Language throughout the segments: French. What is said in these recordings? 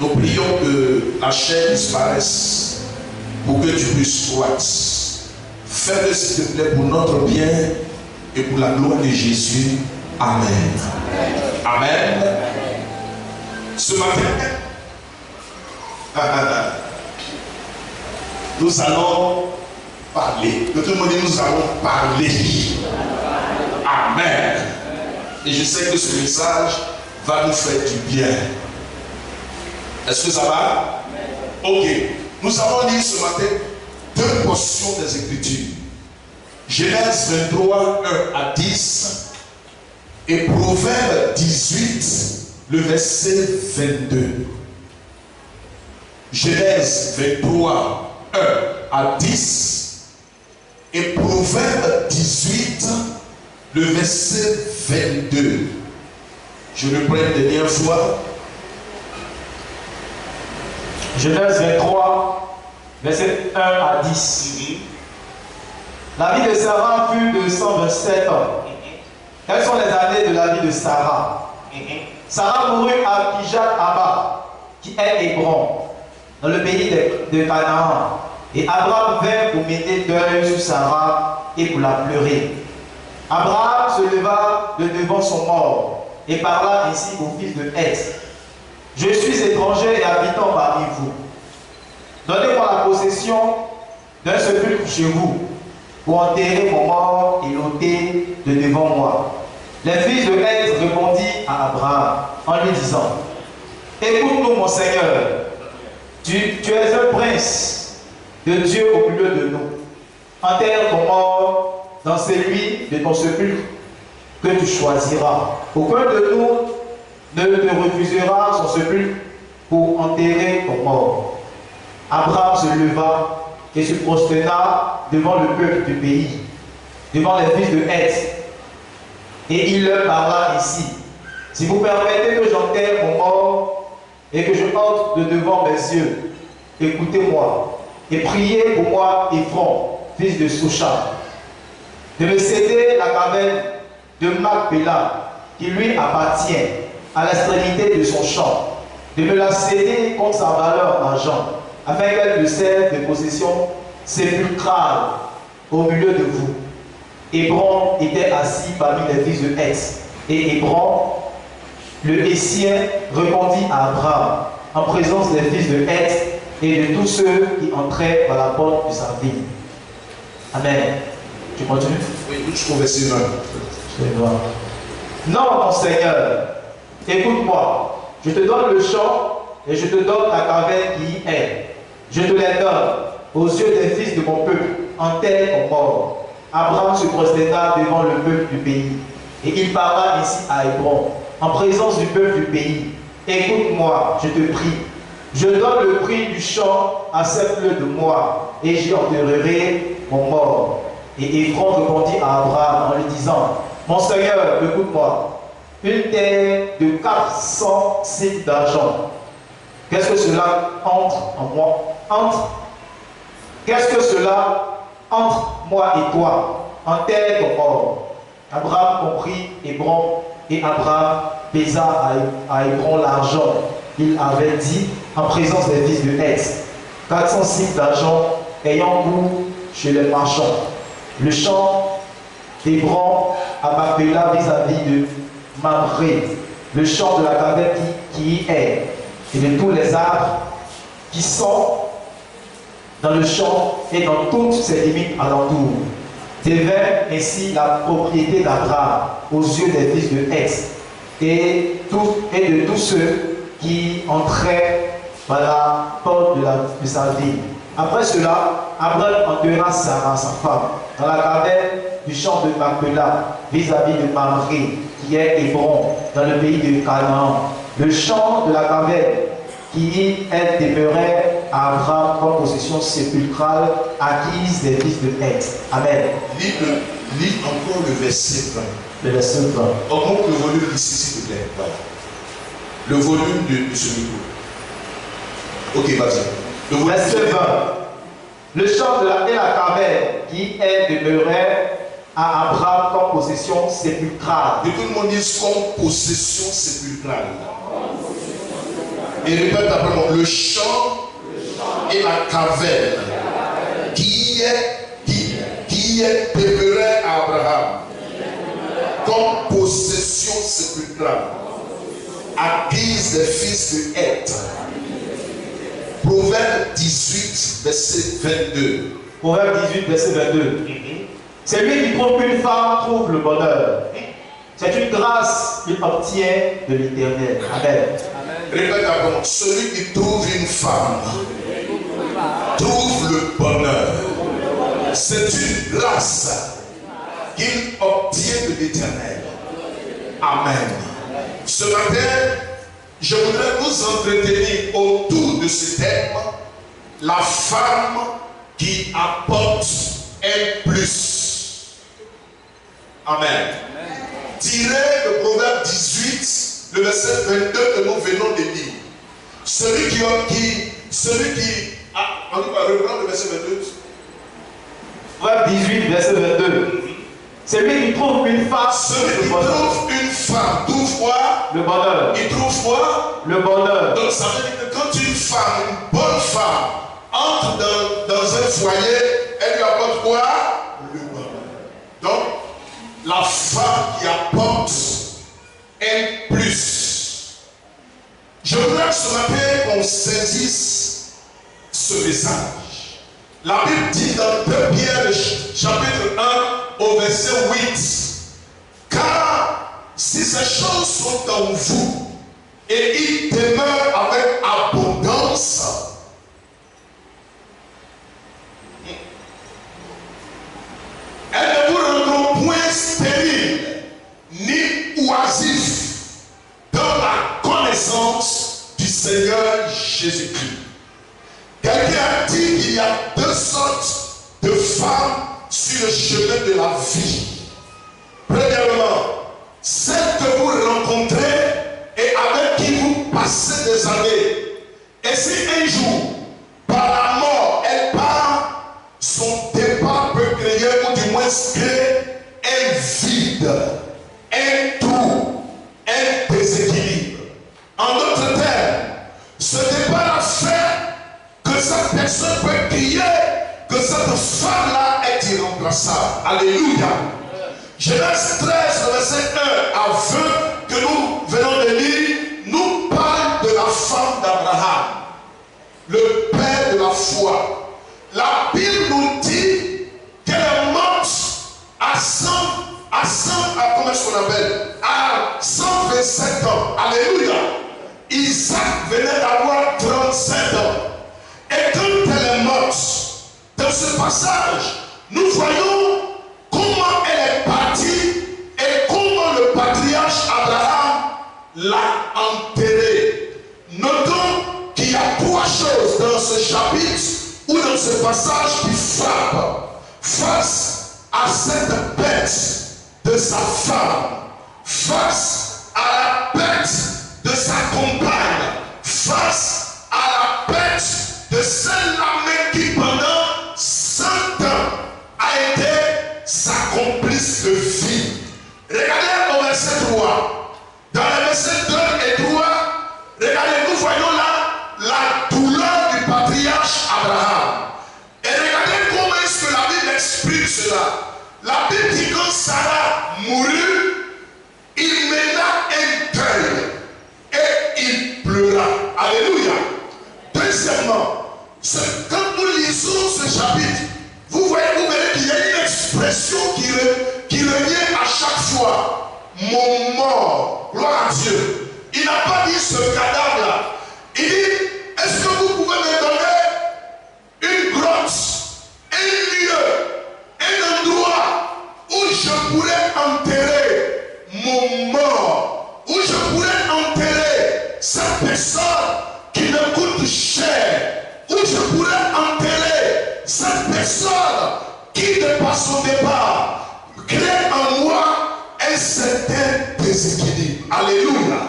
Nous prions que la chair disparaisse pour que tu puisses croître. Fais-le s'il te plaît pour notre bien et pour la gloire de Jésus. Amen. Amen. Ce matin, nous allons parler. Que tout le monde dit nous allons parler. Amen. Et je sais que ce message va nous faire du bien. Est-ce que ça va? Ok. Nous allons lire ce matin deux portions des Écritures. Genèse 23, 1 à 10 et Proverbe 18, le verset 22. Genèse 23, 1 à 10 et Proverbe 18, le verset 22. Je le prends une dernière fois. Genèse 23, verset 1 à 10. La vie de Sarah fut de 127 ans. Quelles sont les années de la vie de Sarah? Sarah mourut à Kijat-Abba, qui est Hébron, dans le pays de Canaan. Et Abraham vint pour mener deuil sur Sarah et pour la pleurer. Abraham se leva de devant son mort et parla ainsi au fils de Heth. Je suis étranger et habitant parmi vous. Donnez-moi la possession d'un sépulcre chez vous, pour enterrer mon mort et l'ôter de devant moi. Les fils de Heth répondirent à Abraham en lui disant: écoute-nous, mon Seigneur, tu es un prince de Dieu au milieu de nous. Enterre ton mort dans celui de ton sépulcre que tu choisiras. Aucun de nous ne te refusera son sépulcre pour enterrer ton mort. Abraham se leva et se prosterna devant le peuple du pays, devant les fils de Heth. Et il leur parla ainsi: si vous permettez que j'enterre mon mort et que je ôte de devant mes yeux, écoutez-moi et priez pour moi, Ephron, fils de Soucha, de me céder la caverne de Macpéla, qui lui appartient, à l'extrémité de son champ, de me la céder contre sa valeur en argent, afin qu'elle me serve de possession sépulcrale au milieu de vous. Hébron était assis parmi les fils de Heth. Et Hébron, le Hétien, répondit à Abraham en présence des fils de Heth et de tous ceux qui entraient par la porte de sa ville. Amen. Tu continues? Oui, jusqu'au verset 9. Non, mon Seigneur, écoute-moi. Je te donne le champ et je te donne la caverne qui y est. Je te les donne aux yeux des fils de mon peuple, enterre ton mort. Abraham se prosterna devant le peuple du pays. Et il parla ainsi à Hébron, en présence du peuple du pays. Écoute-moi, je te prie. Je donne le prix du champ à sept de moi, et j'y enterrerai mon mort. Et Hébron répondit à Abraham en lui disant: mon Seigneur, écoute-moi. Une terre de 400 cycles d'argent. Qu'est-ce que cela entre en moi? Qu'est-ce que cela entre moi et toi? Enterre ton mort. Abraham comprit Hébron, et Abraham pesa à Hébron l'argent qu'il avait dit en présence des fils de Heth. 400 cycles d'argent ayant goût chez les marchands. Le champ d'Hébron à Macpéla vis-à-vis de Mamré, le champ de la caverne qui y est, et de tous les arbres qui sont dans le champ et dans toutes ses limites alentour, devint ainsi la propriété d'Abraham aux yeux des fils de Heth et de tous ceux qui entraient par la porte de sa ville. Après cela, Abraham enterra Sarah, sa femme, dans la caverne du champ de Macpéla, vis-à-vis de Mamré, qui est Hébron, dans le pays de Canaan. Le champ de la caverne qui elle demeurait à Abraham comme possession sépulcrale acquise des fils de Heth. Amen. Lis encore le verset 20. Le verset 20. Augmente le volume ici, s'il te plaît. Voilà. Le volume de ce micro. Ok, vas-y. Verset 20. Le champ de la caverne qui elle demeurait à Abraham comme possession sépulcrale. Et tout le monde dit comme possession sépulcrale. Et répète après moi, le champ et la caverne qui demeurait à Abraham comme possession sépulcrale, acquise des fils de Heth. Proverbe 18, verset 22. Proverbe 18, verset 22. Celui qui trouve une femme trouve le bonheur. C'est une grâce qu'il obtient de l'Éternel. Amen. Répète avant, celui qui trouve une femme trouve le bonheur. C'est une grâce qu'il obtient de l'Éternel. Amen. Ce matin, je voudrais nous entretenir autour de ce thème, la femme qui apporte un plus. Amen. Tiré le Proverbe 18, le verset 22 que nous venons de lire. Celui qui on va reprendre le verset 22. Proverbe 18, verset 22. Celui qui trouve une femme, celui qui trouve une femme, trouve quoi? Le bonheur. Il trouve quoi? Le bonheur. Donc ça veut dire que quand une femme, une bonne femme, entre dans un foyer, elle lui apporte quoi? Le bonheur. Donc, la femme qui apporte un plus. Je voudrais ce matin qu'on saisisse ce message. La Bible dit dans 2 Pierre chapitre 1 au verset 8, car si ces choses sont en vous et ils demeurent avec abondance, elles ne vous rendront point stériles ni oisifs dans la connaissance du Seigneur Jésus-Christ. Quelqu'un a dit qu'il y a 2 sortes de femmes sur le chemin de la vie. Premièrement, celle que vous rencontrez et avec qui vous passez des années. Et si un jour, par la mort, elle part, son départ peut créer, ou du moins créer, un vide, un trou, un déséquilibre. En d'autres termes, ce départ a fait que cette personne peut crier que cette femme-là est irremplaçable. Alléluia. Genèse 13, verset 1 à 20 que nous venons de lire, nous parle de la femme d'Abraham, le père de la foi. La Bible nous dit qu'elle est morte à 127 ans. Alléluia. Isaac venait d'avoir 37 ans. Et quand elle est morte, dans ce passage, nous voyons comment elle est partie et comment le patriarche Abraham l'a enterrée. Notons qu'il y a 3 choses dans ce chapitre ou dans ce passage qui frappent face à cette perte de sa femme, face à la perte de sa compagne, face à la perte de celle-là qui pendant 100 ans a été sa complice de vie. Regardez au verset 3. Dans les versets 2 et 3, regardez, nous voyons là la douleur du patriarche Abraham. Et regardez comment est-ce que la Bible explique cela. La Bible dit que quand Sarah mourut, il mena un deuil et il pleura. Alléluia. Deuxièmement, quand nous lisons ce chapitre, vous verrez qu'il y a une expression qui revient à chaque fois. Mon mort. Gloire à Dieu. Il n'a pas dit ce cadavre-là. Il dit, est-ce que vous pouvez me donner une grotte, un lieu, un endroit où je pourrais enterrer mon mort, où je pourrais enterrer cette personne qui me coûte cher, où je pourrais enterrer cette personne qui, de par son départ, crée en moi un certain déséquilibre. Alléluia.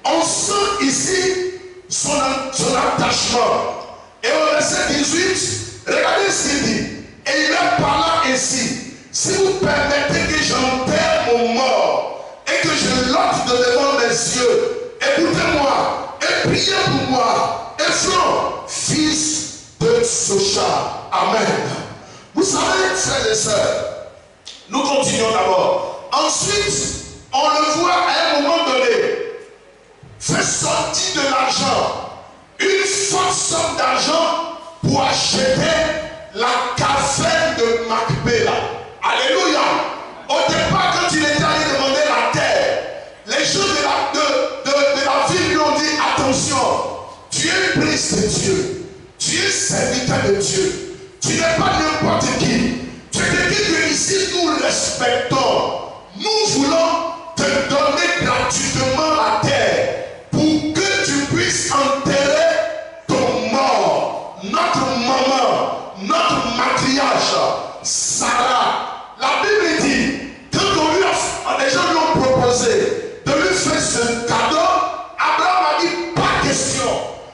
On sent ici son attachement. Et au verset 18, regardez ce qu'il dit. Et il est parlant ainsi. Si vous permettez que j'enterre mon mort et que je l'offre devant mes yeux, écoutez-moi, et et priez pour moi, Ephron, fils de Socha. Amen. Vous savez, frères et sœurs, nous continuons d'abord. Ensuite, on le voit à un moment donné, fait sortir de l'argent, une forte somme d'argent pour acheter la caverne de Macpéla. Alléluia. Au départ, quand il était allé demander la terre, les gens de la ville lui ont dit, attention, tu es prince de Dieu, tu es serviteur de Dieu, tu n'es pas n'importe qui. Tu es quelqu'un que ici nous respectons. Nous voulons te donner gratuitement la terre pour que tu puisses enterrer ton mort, notre maman, notre matriarche, Sarah. La Bible dit, quand les gens lui ont proposé de lui faire ce cadeau, Abraham a dit, pas question,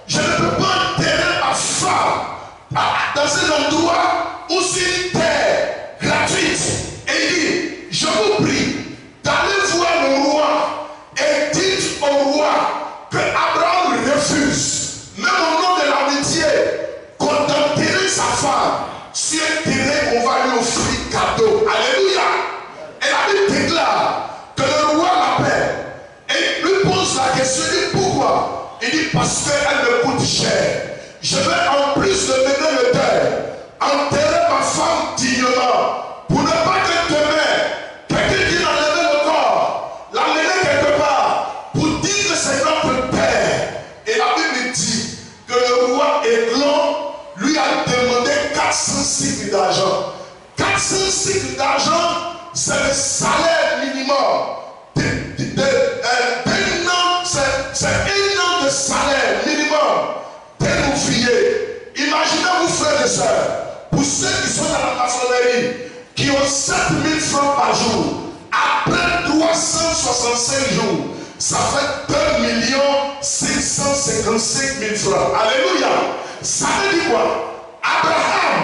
je ne peux pas enterrer ma femme dans un endroit où c'est une terre gratuite. Et il dit, je vous prie d'aller voir le roi et dites au roi que Abraham refuse, même au nom de l'amitié, qu'on enterre sa femme sur un terrain qu'on va lui offrir cadeau. Alléluia. Et la Bible déclare que le roi l'appelle et lui pose la question, il dit pourquoi? Il dit parce qu'elle me coûte cher. Je vais en plus de mener le deuil, enterrer ma femme dignement, pour ne pas que demain, quelqu'un qui a enlevé le corps, l'amener quelque part, pour dire que c'est notre père. Et la Bible dit que le roi Églon lui a demandé 400 cycles d'argent. 400 cycles d'argent, c'est le salaire minimum. C'est un an de salaire minimum d'un ouvrier. Imaginez-vous, frères et sœurs, pour ceux qui sont dans la maçonnerie, qui ont 7 000 francs par jour, après 365 jours, ça fait 2 555 000 francs. Alléluia. Ça veut dire quoi? Abraham,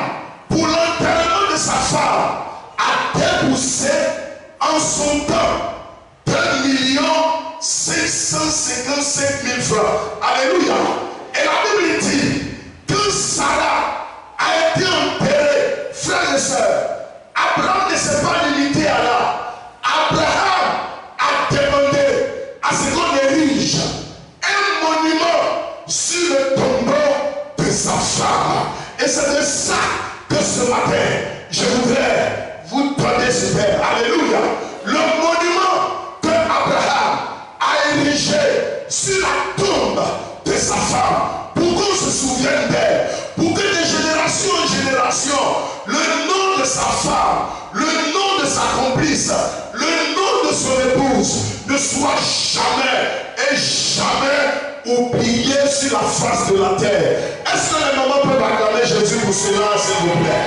pour l'enterrement de sa femme, a déboursé en son temps 2 555 000 francs. Alléluia. Et la Bible dit que Sarah a été enterrée. Frères et sœurs, Abraham ne s'est pas limité à là. Abraham a demandé à ce qu'on érige un monument sur le tombeau de sa femme. Et c'est de ça que ce matin, je voudrais vous donner ce père. Alléluia. Le monument que Abraham a érigé sur la tombe de sa femme, pour qu'on se souvienne d'elle, pour que de génération en génération, le nom de sa femme, le nom de sa complice, le nom de son épouse ne soit jamais et jamais oublié sur la face de la terre. Est-ce que les mamans peuvent acclamer Jésus pour cela, s'il vous plaît?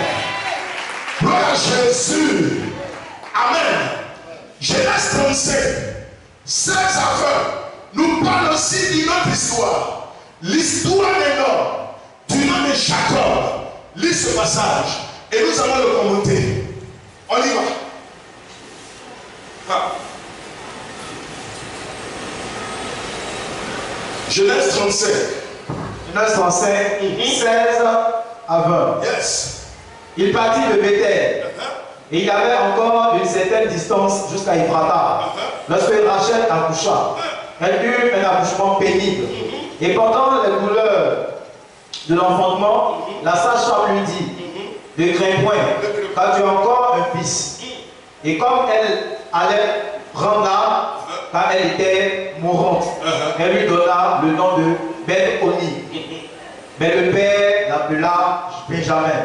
Gloire à Jésus. Amen. Genèse 37, 16 à 20, nous parle aussi d'une autre histoire. L'histoire des noms du nom de Jacob. Lis ce passage et nous allons le commenter. On y va. Ah. Genèse 37. Genèse 37, 16 à 20. Yes. Il partit de Bethel. Et il avait encore une certaine distance jusqu'à Ephrata. Lorsque Rachel accoucha, elle eut un accouchement pénible. Et pendant les douleurs de l'enfantement, la sage-femme lui dit, ne crains point, car tu as encore un fils. Et comme elle allait prendre l'âme, car elle était mourante, elle lui donna le nom de Ben-Oni. Mais le père l'appela Benjamin.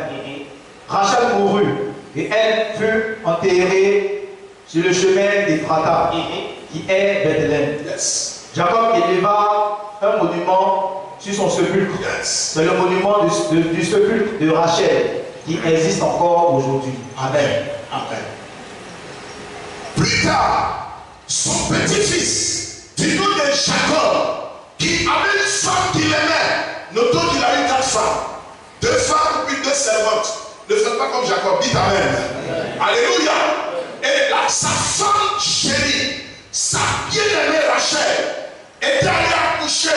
Rachel mourut, et elle fut enterrée sur le chemin d'Ephrata, qui est Bethléem. Yes. Jacob éleva un monument sur son sépulcre. Yes. C'est le monument du sépulcre de Rachel qui existe encore aujourd'hui. Amen. Amen. Plus tard, son petit-fils, du nom de Jacob, qui avait une femme qu'il aimait, notons qu'il a eu 4 femmes. 2 femmes puis 2 servantes. Ne faites pas comme Jacob, dites Amen. Alléluia. Et là, sa femme chérie, sa bien-aimée Rachel, était allée accoucher.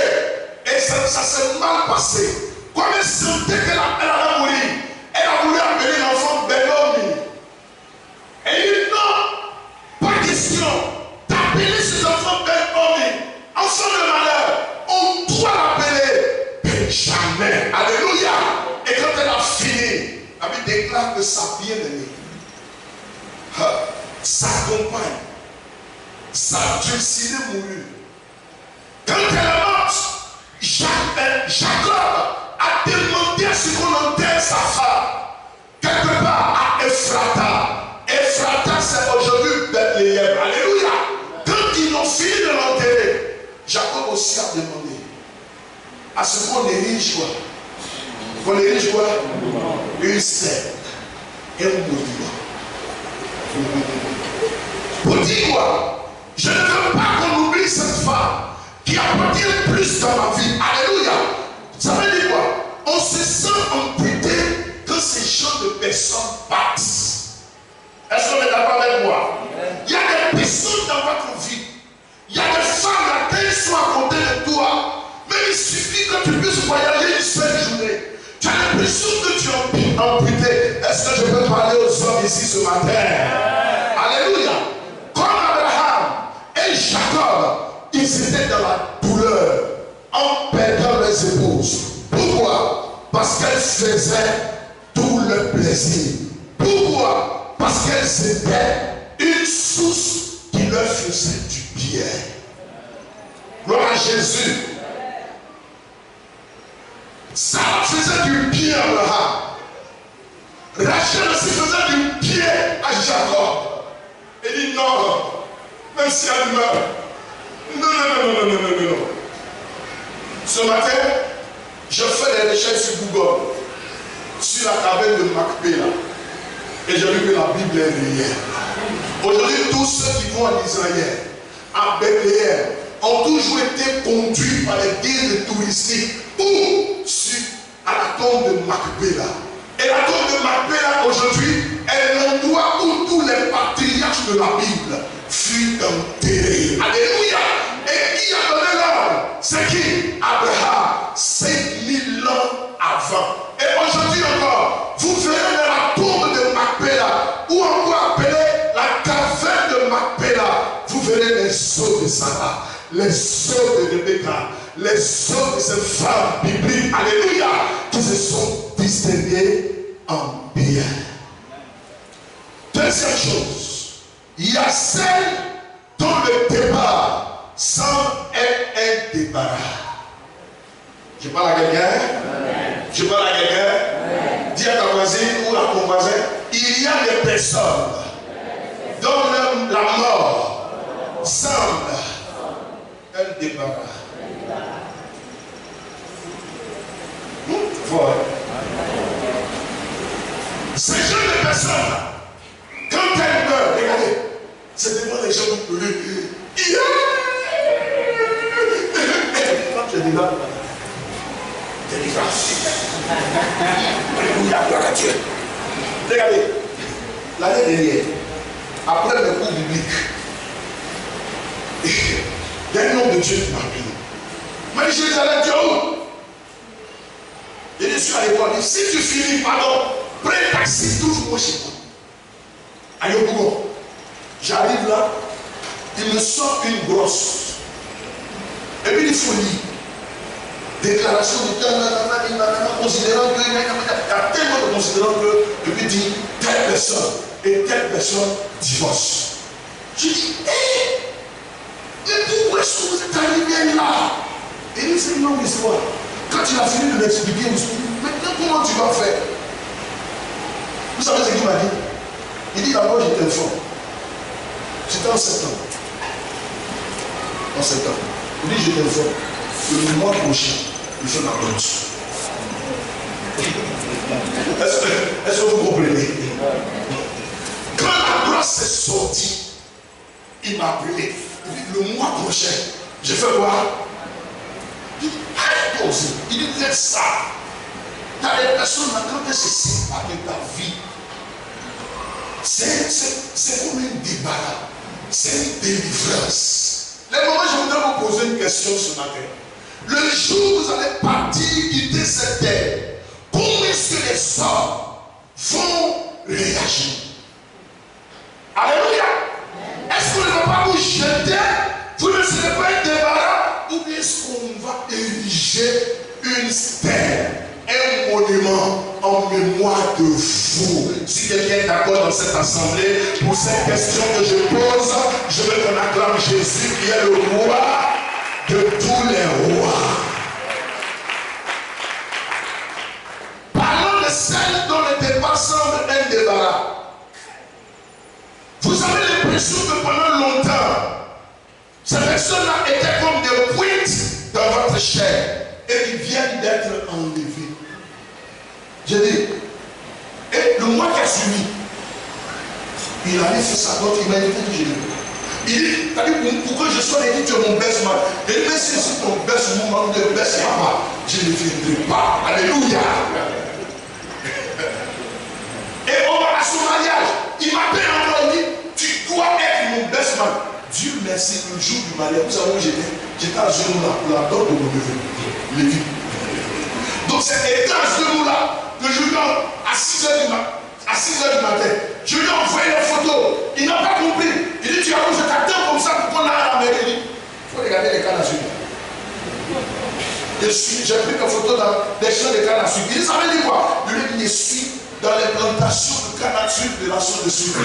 Et ça s'est mal passé. Comme elle sentait qu'elle allait mourir, elle a voulu appeler l'enfant Benomi. Et il dit non, pas question d'appeler cet enfant Benomi. Enfant de malheur, on doit l'appeler Benjamin. Alléluia. Et quand elle a fini, la Bible déclare que sa bien-aimée, sa compagne, sa dulcinée mourut. Quand elle est morte, Jacob a demandé à ce qu'on enterre sa femme quelque part à Ephrata. Ephrata, c'est aujourd'hui Bethléem. Alléluia. Quand ils ont fini de l'enterrer, Jacob aussi a demandé à ce qu'on érige quoi? Qu'on érige quoi? Une scène et un monument. Pour dire quoi? Je ne veux pas qu'on oublie cette femme qui appartient plus dans ma vie. Alléluia. Ça veut dire quoi? On se sent amputé quand ces gens de personnes partent. Est-ce qu'on est d'accord avec moi? Il y a des personnes dans votre vie. Il y a des femmes là, quand elles sont à côté de toi, mais il suffit que tu puisses voyager une seule journée. Tu as l'impression que tu es amputé. Est-ce que je peux parler aux hommes ici ce matin? Alléluia. Comme Abraham et Jacob, ils étaient dans la douleur en perdant leurs épouses. Pourquoi? Parce qu'elles faisaient tout le plaisir. Pourquoi? Parce qu'elles étaient une source qui leur faisait du bien. Gloire à Jésus. Ça faisait du bien à Abraham. Rachel aussi faisait du bien à Jacob. Il dit non, même si elle meurt. Non. Ce matin, je fais des recherches sur Google, sur la caverne de Macpéla. Et j'ai vu que la Bible est réelle. Aujourd'hui, tous ceux qui vont en Israël, à Bethléem, ont toujours été conduits par les guides touristiques ou à la tombe de Macpéla. Et la tombe de Macpéla aujourd'hui est l'endroit où tous les patriarches de la Bible furent enterrés. Alléluia. Et qui a donné l'ordre? C'est qui? Abraham. 5000 ans avant. Et aujourd'hui encore, vous verrez dans la tombe de Macpéla, ou encore appelée la caverne de Macpéla, vous verrez les os de Sarah, les os de Rebecca, les os de ces femmes bibliques, alléluia, qui se sont distinguées en bien. Deuxième chose, il y a celle dont le départ semble être un débarras. Je parle à quelqu'un? Je parle à quelqu'un? Dis à ta voisine ou à ton voisin, il y a des personnes dont la mort semble un débarras. Voilà. Ces jeunes de personnes, quand elles meurent, regardez, c'est devant les gens qui pleurent. Quand je dis là, délivrance. Alléluia, gloire à Dieu. Regardez, l'année dernière, après le cours biblique, il y a un homme de Dieu qui m'a appelé. Il m'a dit, Jérusalem, tu es où? Je suis à l'école. Si tu finis, pardon, prends un taxi toujours chez toi. À Yopougon. J'arrive là, il me sort une brosse. Et puis il faut lire. Déclaration de considérant que il y a tellement de considérants que, et puis dit, telle personne et telle personne divorce. Je dis, hé, mais pourquoi est-ce que vous êtes arrivé là? Et il dit, c'est une longue histoire. Quand il a fini de l'expliquer, maintenant comment tu vas faire? Vous savez ce qu'il m'a dit? Il dit d'abord je t'informe. C'était en septembre. En septembre. Il dit je t'informe. Le mois prochain, il fait ma dot. Est-ce que vous comprenez? Quand la grâce est sortie, il m'a appelé. Il dit le mois prochain, je fais quoi? Il dit faites ça. T'as des personnes quand elles se séparent de ta vie. C'est comme un débarras. C'est une délivrance. Les moments, je voudrais vous poser une question ce matin. Le jour où vous allez partir, quitter cette terre, comment est-ce que les hommes vont réagir? Alléluia. Est-ce qu'on ne va pas vous jeter? Vous ne serez pas un débarras? Ou bien est-ce qu'on va ériger une stèle, un monument en mémoire de vous? Si quelqu'un est d'accord dans cette assemblée, pour cette question que je pose, je veux qu'on acclame Jésus qui est le roi de tous les rois. Parlons de celle dont le départ semble un débarras. Vous avez l'impression que pendant longtemps, ces personnes-là étaient comme des pointes dans votre chair et ils viennent d'être enlevées. J'ai dit, et le mois qui a suivi, il avait fait sa porte, il m'a dit que j'ai dit. Il dit, pour que je sois dit, tu es mon baissement. Et même si c'est ton baissement, ne baisse pas, je ne viendrai pas. Alléluia. Et on va à son mariage. Il m'appelle encore, il dit, tu dois être mon baissement. Dieu merci, le jour du mariage, vous savez où j'étais? J'étais à genoux là, pour la dot de mon neveu, Lévi. Donc c'est à genoux là, que je lui donne à 6h du matin. Je lui ai envoyé les photos. Il n'a pas compris. Il dit, tu as vu, je t'attends comme ça pour qu'on aille à la mairie. Il dit, il faut regarder les cannes à suivre. J'ai pris des photos dans des champs de cannes à suivre. Il dit, ça veut dire quoi? Il dit, je suis dans les plantations de cannes à suivre de la zone de suivre.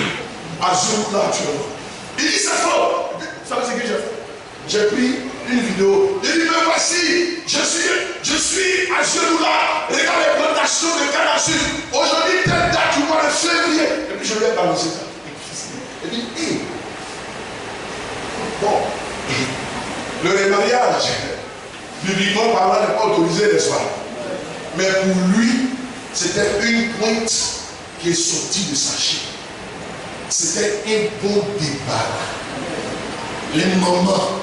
À genoux là, actuellement. Il dit, c'est faux. Vous savez ce que j'ai fait? J'ai pris une vidéo. Il dit, mais voici, je suis à genoux là. Regarde les plantations de canne à suivre. Aujourd'hui, telle date, tu vois le février. Et puis je lui ai balancé ça. Il dit, hey. Bon, le remariage, bibliquement parlant, n'est pas autorisé, n'est-ce pas? Mais pour lui, c'était une pointe qui est sortie de sa chair. C'était un bon débarras. Les mamans,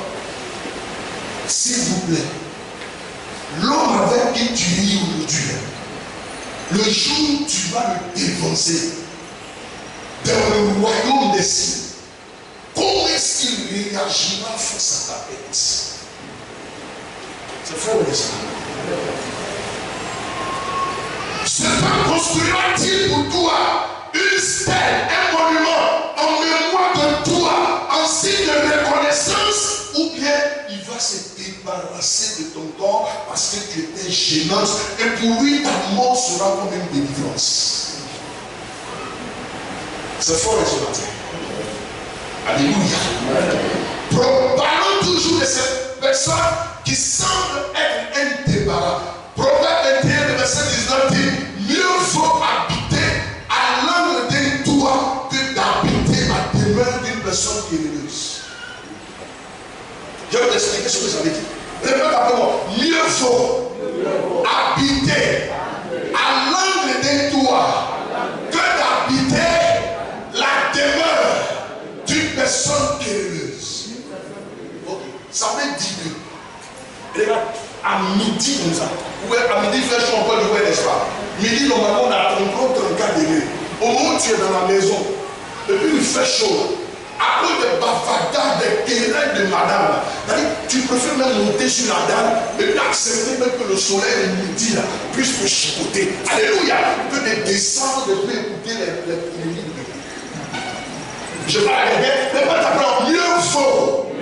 s'il vous plaît, l'homme avec qui tu ris aujourd'hui, le jour où tu vas le défoncer dans le royaume des cieux, comment est-ce qu'il réagira face à ta bête? C'est frère ou ça? Ce temps construira-t-il pour toi une stèle, un monument en mémoire de toi, en signe de reconnaissance, ou bien il va se débarrasser de ton corps parce que tu étais gênante et pour lui ta mort sera comme une délivrance. C'est fort ce matin. Alléluia. Parlons toujours de cette personne qui semble être un débarras. Proverbe 21, verset 19 dit, mieux vaut habiter à l'angle d'un toit que d'habiter la demeure d'une personne qui est heureuse. Je vais vous expliquer ce que ça veut dire. Répète après moi. Mieux vaut habiter à l'angle d'un toit que d'habiter la demeure d'une personne qui est heureuse. Okay. Ça veut dire que, regarde, à midi comme ça, ouais, à midi il fait chaud encore du ouais, n'est-ce pas? Midi, normalement, on a 34 degrés. Au moment où tu es dans la maison, et puis il fait chaud, à cause des bavardades, des terrains de madame, tu préfères même monter sur la dalle et puis accepter même que le soleil de midi là, puisse te chicoter. Alléluia! Que de descendre et puis écouter les lignes. Je vais arrêter, mais pas t'appeler mieux vaut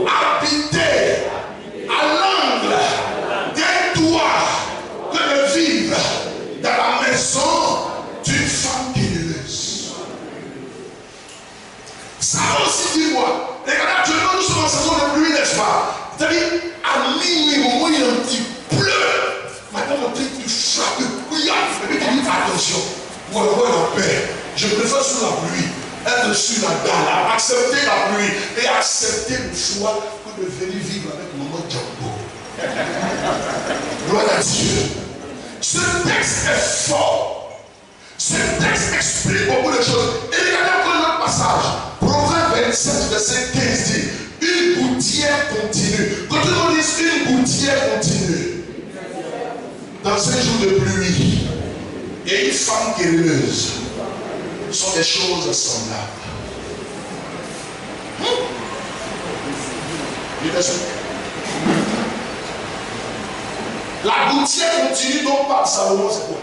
habiter à l'angle d'un toit que de vivre dans la maison d'une femme qui est heureuse. Ça aussi dit moi. Regardez, actuellement nous sommes en saison de pluie, n'est-ce pas? C'est-à-dire, à minuit, au moment où il pleut, madame on dit tu frappes de couillard, et puis tu dis attention, pour avoir la paix, je préfère sous la pluie, être sur la dalle, accepter la pluie et accepter le choix que de venir vivre avec maman Django. Gloire à Dieu. Ce texte est fort. Ce texte explique beaucoup de choses. Et regardez encore un autre passage. Proverbe 27, verset 15 dit, une gouttière continue. Quand on dit une gouttière continue, dans un jour de pluie, et une femme qui est heureuse, sont des choses semblables. La gouttière continue dont parle Salomon, c'est quoi?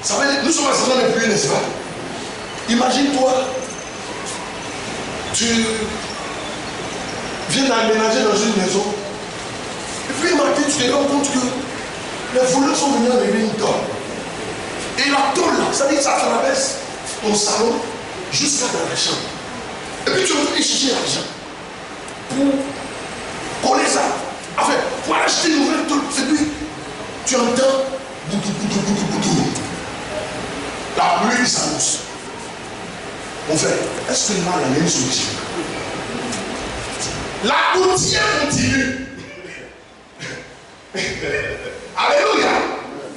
Ça veut dire, nous sommes à saison de pluie, n'est-ce pas? Imagine-toi, tu viens d'aménager dans une maison, et puis un matin, tu te rends compte que les voleurs sont venus enlever une tôle. Et la tôle là, ça veut dire que ça traverse ton salon jusqu'à dans la chambre. Et puis tu vas aller chercher l'argent pour coller ça. Enfin, pour acheter une nouvelle tôle. Et puis, tu entends boudou, boudou, boudou, boudou. La pluie s'annonce. Mon frère, est-ce que le mal a une solution? La gouttière continue. Alléluia.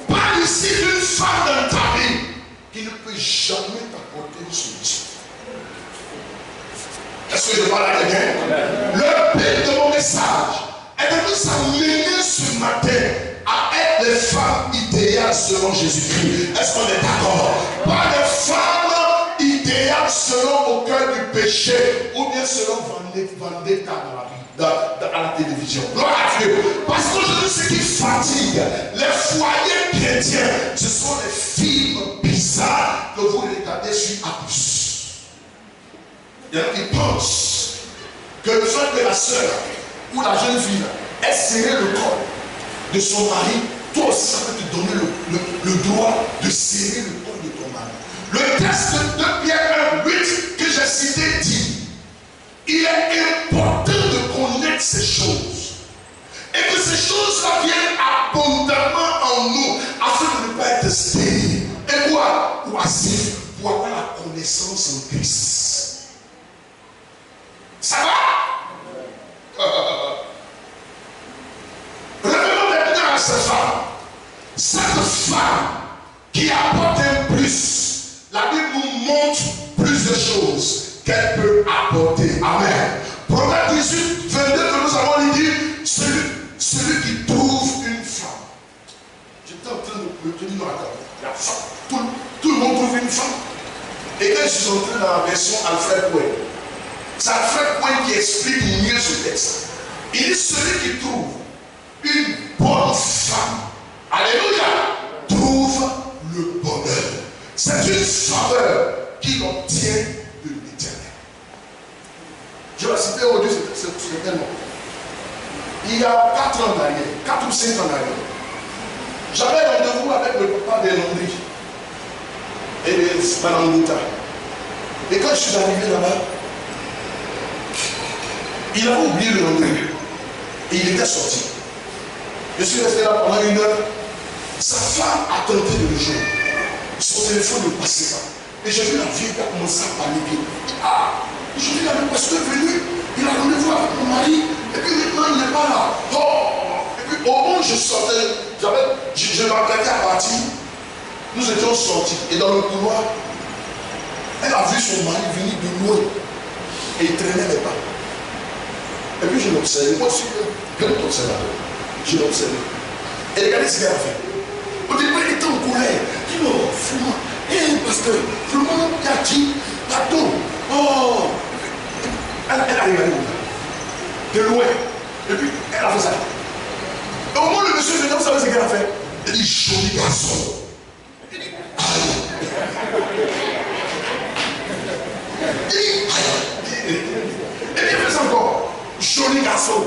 Parle ici d'une femme dans ta vie qui ne peut jamais t'apporter une solution. Est-ce que je parle à quelqu'un? Le but de mon message est de nous amener ce matin à être les femmes idéales selon Jésus-Christ. Est-ce qu'on est d'accord? Pas des femmes idéales selon aucun du péché ou bien selon Vendetta à la télévision. Gloire à Dieu. Parce qu'aujourd'hui, ce qui fatigue les foyers chrétiens, ce sont les films bizarres que vous regardez sur Apus. Il y en a qui pensent que le fait que la soeur ou la jeune fille ait serré le corps de son mari, toi aussi ça peut te donner le droit de serrer le corps de ton mari. Le texte de Pierre 1:8 que j'ai cité dit, il est important de connaître ces choses et que ces choses-là viennent abondamment en nous afin de ne pas être stériles et quoi? Oisifs, pour avoir la connaissance en Christ. Ça va? Revenons maintenant à cette femme. Cette femme qui apporte un plus. La Bible nous montre plus de choses qu'elle peut apporter. Amen. Proverbe 18, 22 que nous avons dit, celui qui trouve une femme. J'étais en train de me tenir dans la table. La femme. Tout le monde trouve une femme. Et quand je suis entré dans la version Alfred Poin, c'est Alfred Poin qui explique mieux ce texte. Il dit celui qui trouve une bonne femme, alléluia, trouve le bonheur. C'est une faveur qu'il obtient de l'Éternel. Je vais citer aujourd'hui ce tellement. Il y a 4 ans d'année, 4 ou 5 ans d'année, j'avais rendez-vous avec le papa des Landry et de Madame Mouta. Et quand je suis arrivé là-bas, il avait oublié le Landry et il était sorti. Je suis resté là pendant 1 heure. Sa femme a tenté de le joindre. Son téléphone ne passait pas. Et j'ai vu la vieille qui a commencé à paniquer. Ah, je dis, le pasteur est venu, il a rendez-vous avec mon mari, et puis maintenant il n'est pas là. Oh, et puis au moment où je sortais, je m'apprêtais à partir. Nous étions sortis, et dans le couloir, elle a vu son mari venir de loin, et il traînait les pas. Et puis je l'observais, moi aussi, je l'observais. Je l'observais. Et regardez ce qu'elle a fait. Au début, il était en colère. Il dit, oh, fous-moi. Hé, pasteur, le moment qui a dit, pardon. Oh. Elle a regardé de loin. Et puis, elle a fait ça. Et au moment où le monsieur venait, vous savez ce qu'elle a fait? Elle dit, joli garçon. Il dit, aïe. Il dit, aïe. Et puis, il fait ça encore. Joli garçon.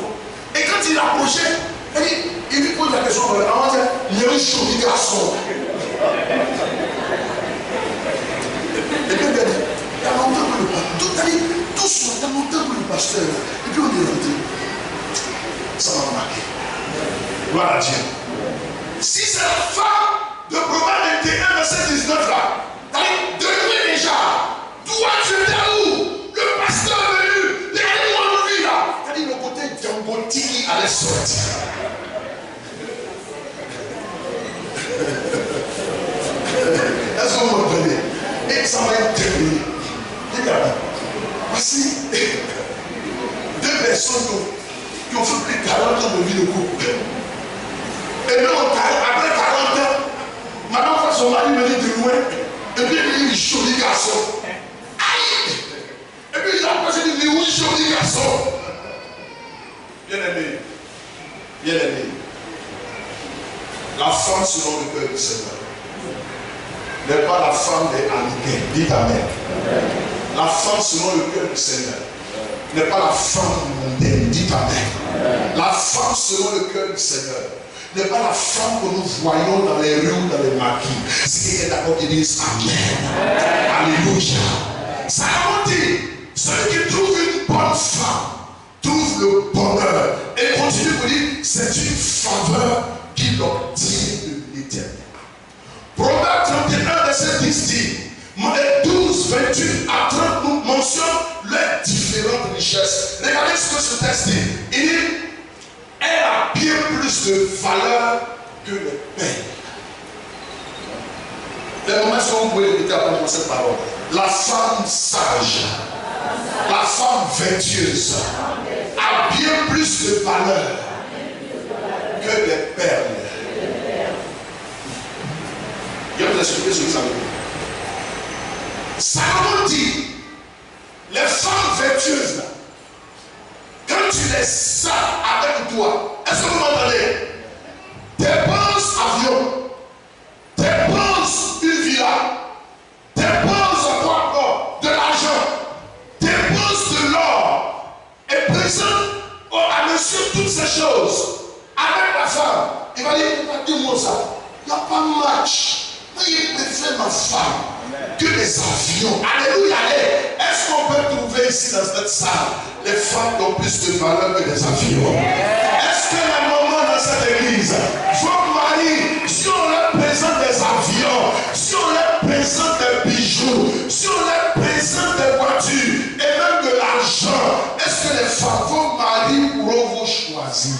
Et quand il approchait, il lui pose la question, il y a un joli garçon. Et puis il y a longtemps que le pasteur, tout ce matin, longtemps que le pasteur, et puis on est rentré. Ça m'a marqué. Gloire à Dieu. Si c'est la femme de Proverbe 21, verset 19 là, de lui déjà, toi tu étais où? Le pasteur est venu, regardez-moi lui là. C'est-à-dire le côté Djangoti qui allait sortir. Est-ce que vous m'entendez? Et ça m'a interpellé. Regardez. Voici 2 personnes qui ont fait plus de 40 ans de vie de couple. Et même après 40 ans, madame voit son mari venir de loin. Et puis il dit, joli garçon. Aïe! Et puis il a passé, il dit, oui, joli garçon. Bien aimé. Bien aimé. La femme selon le cœur du Seigneur n'est pas la femme des Hanniquins. Dites Amen. La femme selon le cœur du Seigneur n'est pas la femme mondaine. Dites Amen. La femme selon le cœur du Seigneur n'est pas la femme que nous voyons dans les rues ou dans les maquis. Si quelqu'un est d'accord, ils disent Amen. Alléluia. Ça a dit, celui qui trouve une bonne femme trouve le bonheur. Et continue pour dire, c'est une faveur qu'il obtient de l'Éternel. Proverbe 31, verset 10 dit, 12, 28 à 30 nous mentionnent les différentes richesses. Regardez ce que ce texte dit. Il dit, elle a bien plus de valeur que le pain. Les moments où vous pouvez répéter après cette parole. La femme sage, la femme vertueuse a bien plus de valeur que les perles. Je vais vous expliquer ce que ça veut dire. Salomon dit, les femmes vertueuses, quand tu les sers avec toi, est-ce que vous m'entendez? Dépense avion, dépense une villa, dépense encore de l'argent, dépense de l'or et présente à monsieur toutes ces choses avec la femme. Il va dire, dis-moi ça, il n'y a pas match. Il préfère ma femme que les avions. Alléluia. Est-ce qu'on peut trouver ici dans cette salle les femmes ont plus de valeur que les avions? Est-ce que les mamans dans cette église, vos maris, si on leur présente des avions, si on leur présente des bijoux, si on leur présente des voitures et même de l'argent, est-ce que les femmes, vos maris pourront vous choisir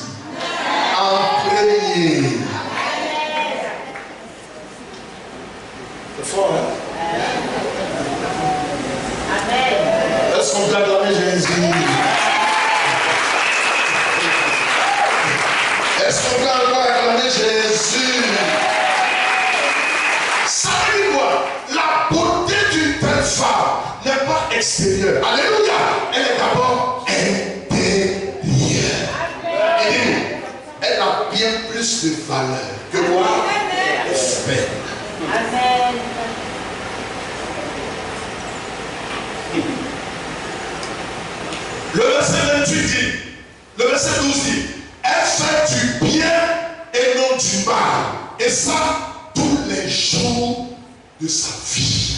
en premier? C'est fort, hein? Amen. Est-ce qu'on peut acclamer Jésus? Est-ce qu'on peut encore acclamer Jésus? Ça veut dire quoi? La beauté d'une telle femme n'est pas extérieure. Alléluia. Elle est d'abord intérieure. Elle a bien plus de valeur que moi. Amen. Amen. Le verset 28 dit, le verset 12 dit, elle fait du bien et non du mal. Et ça, tous les jours de sa vie.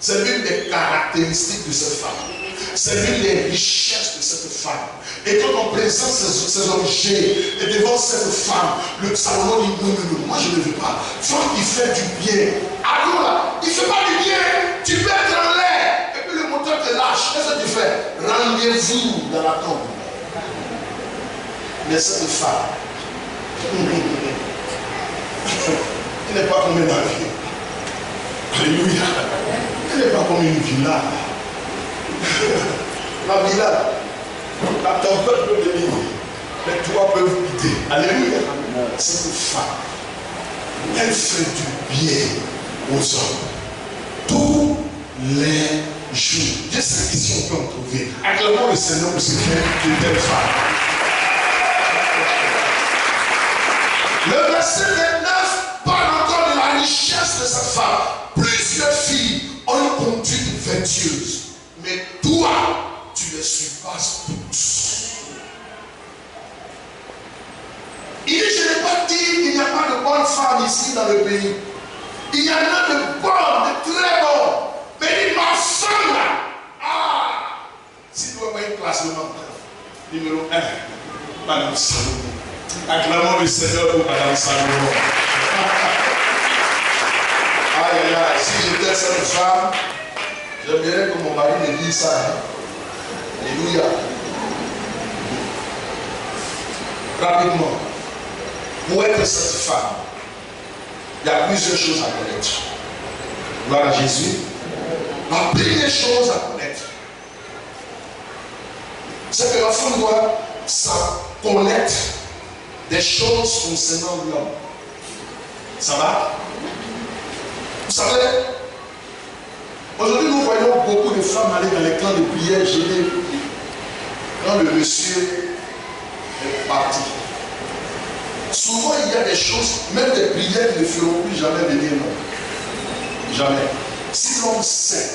C'est l'une des caractéristiques de cette femme. C'est l'une des richesses de cette femme. Et quand on présente ces objets et devant cette femme, le Salomon dit non, non, non, moi je ne veux pas. Femme qui fait du bien. Alors là, il ne fait pas du bien. Tu peux être en l'air et puis le moteur te lâche. Qu'est-ce que tu fais? Rendez-vous dans la tombe. Mais cette femme, elle n'est pas comme un avion. Alléluia. Elle n'est pas comme une villa. La villa, la tempête peut venir, les toits peuvent quitter. Alléluia. Cette femme, elle fait du bien aux hommes tous les jours. Je sais qu'ici on peut en trouver. Acclamons le Seigneur pour ce fait de telle femme. Le verset 29 parle encore de la richesse de cette femme. Plusieurs filles ont une conduite vertueuse. Mais toi, tu les surpasses tous. Il dit, je n'ai pas dit qu'il n'y a pas de bonnes femmes ici dans le pays. Il y en a de bonnes, de très bonnes. Mais il dit, ma femme là, si tu veux avoir un classement, numéro 1, Madame Salomon. Acclamons le Seigneur pour Madame Salomon. Aïe aïe aïe, si j'étais cette femme, j'aimerais que mon mari me dise ça. Alléluia. Rapidement, pour être cette femme, il y a plusieurs choses à connaître. Gloire à Jésus. La première chose à connaître, c'est que la femme doit connaître des choses concernant l'homme. Ça va? Vous savez, aujourd'hui nous voyons beaucoup de femmes aller dans les camps de prière gênées quand le monsieur est parti. Souvent, il y a des choses, même des prières qui ne feront plus jamais venir, non. Jamais. Si l'homme sait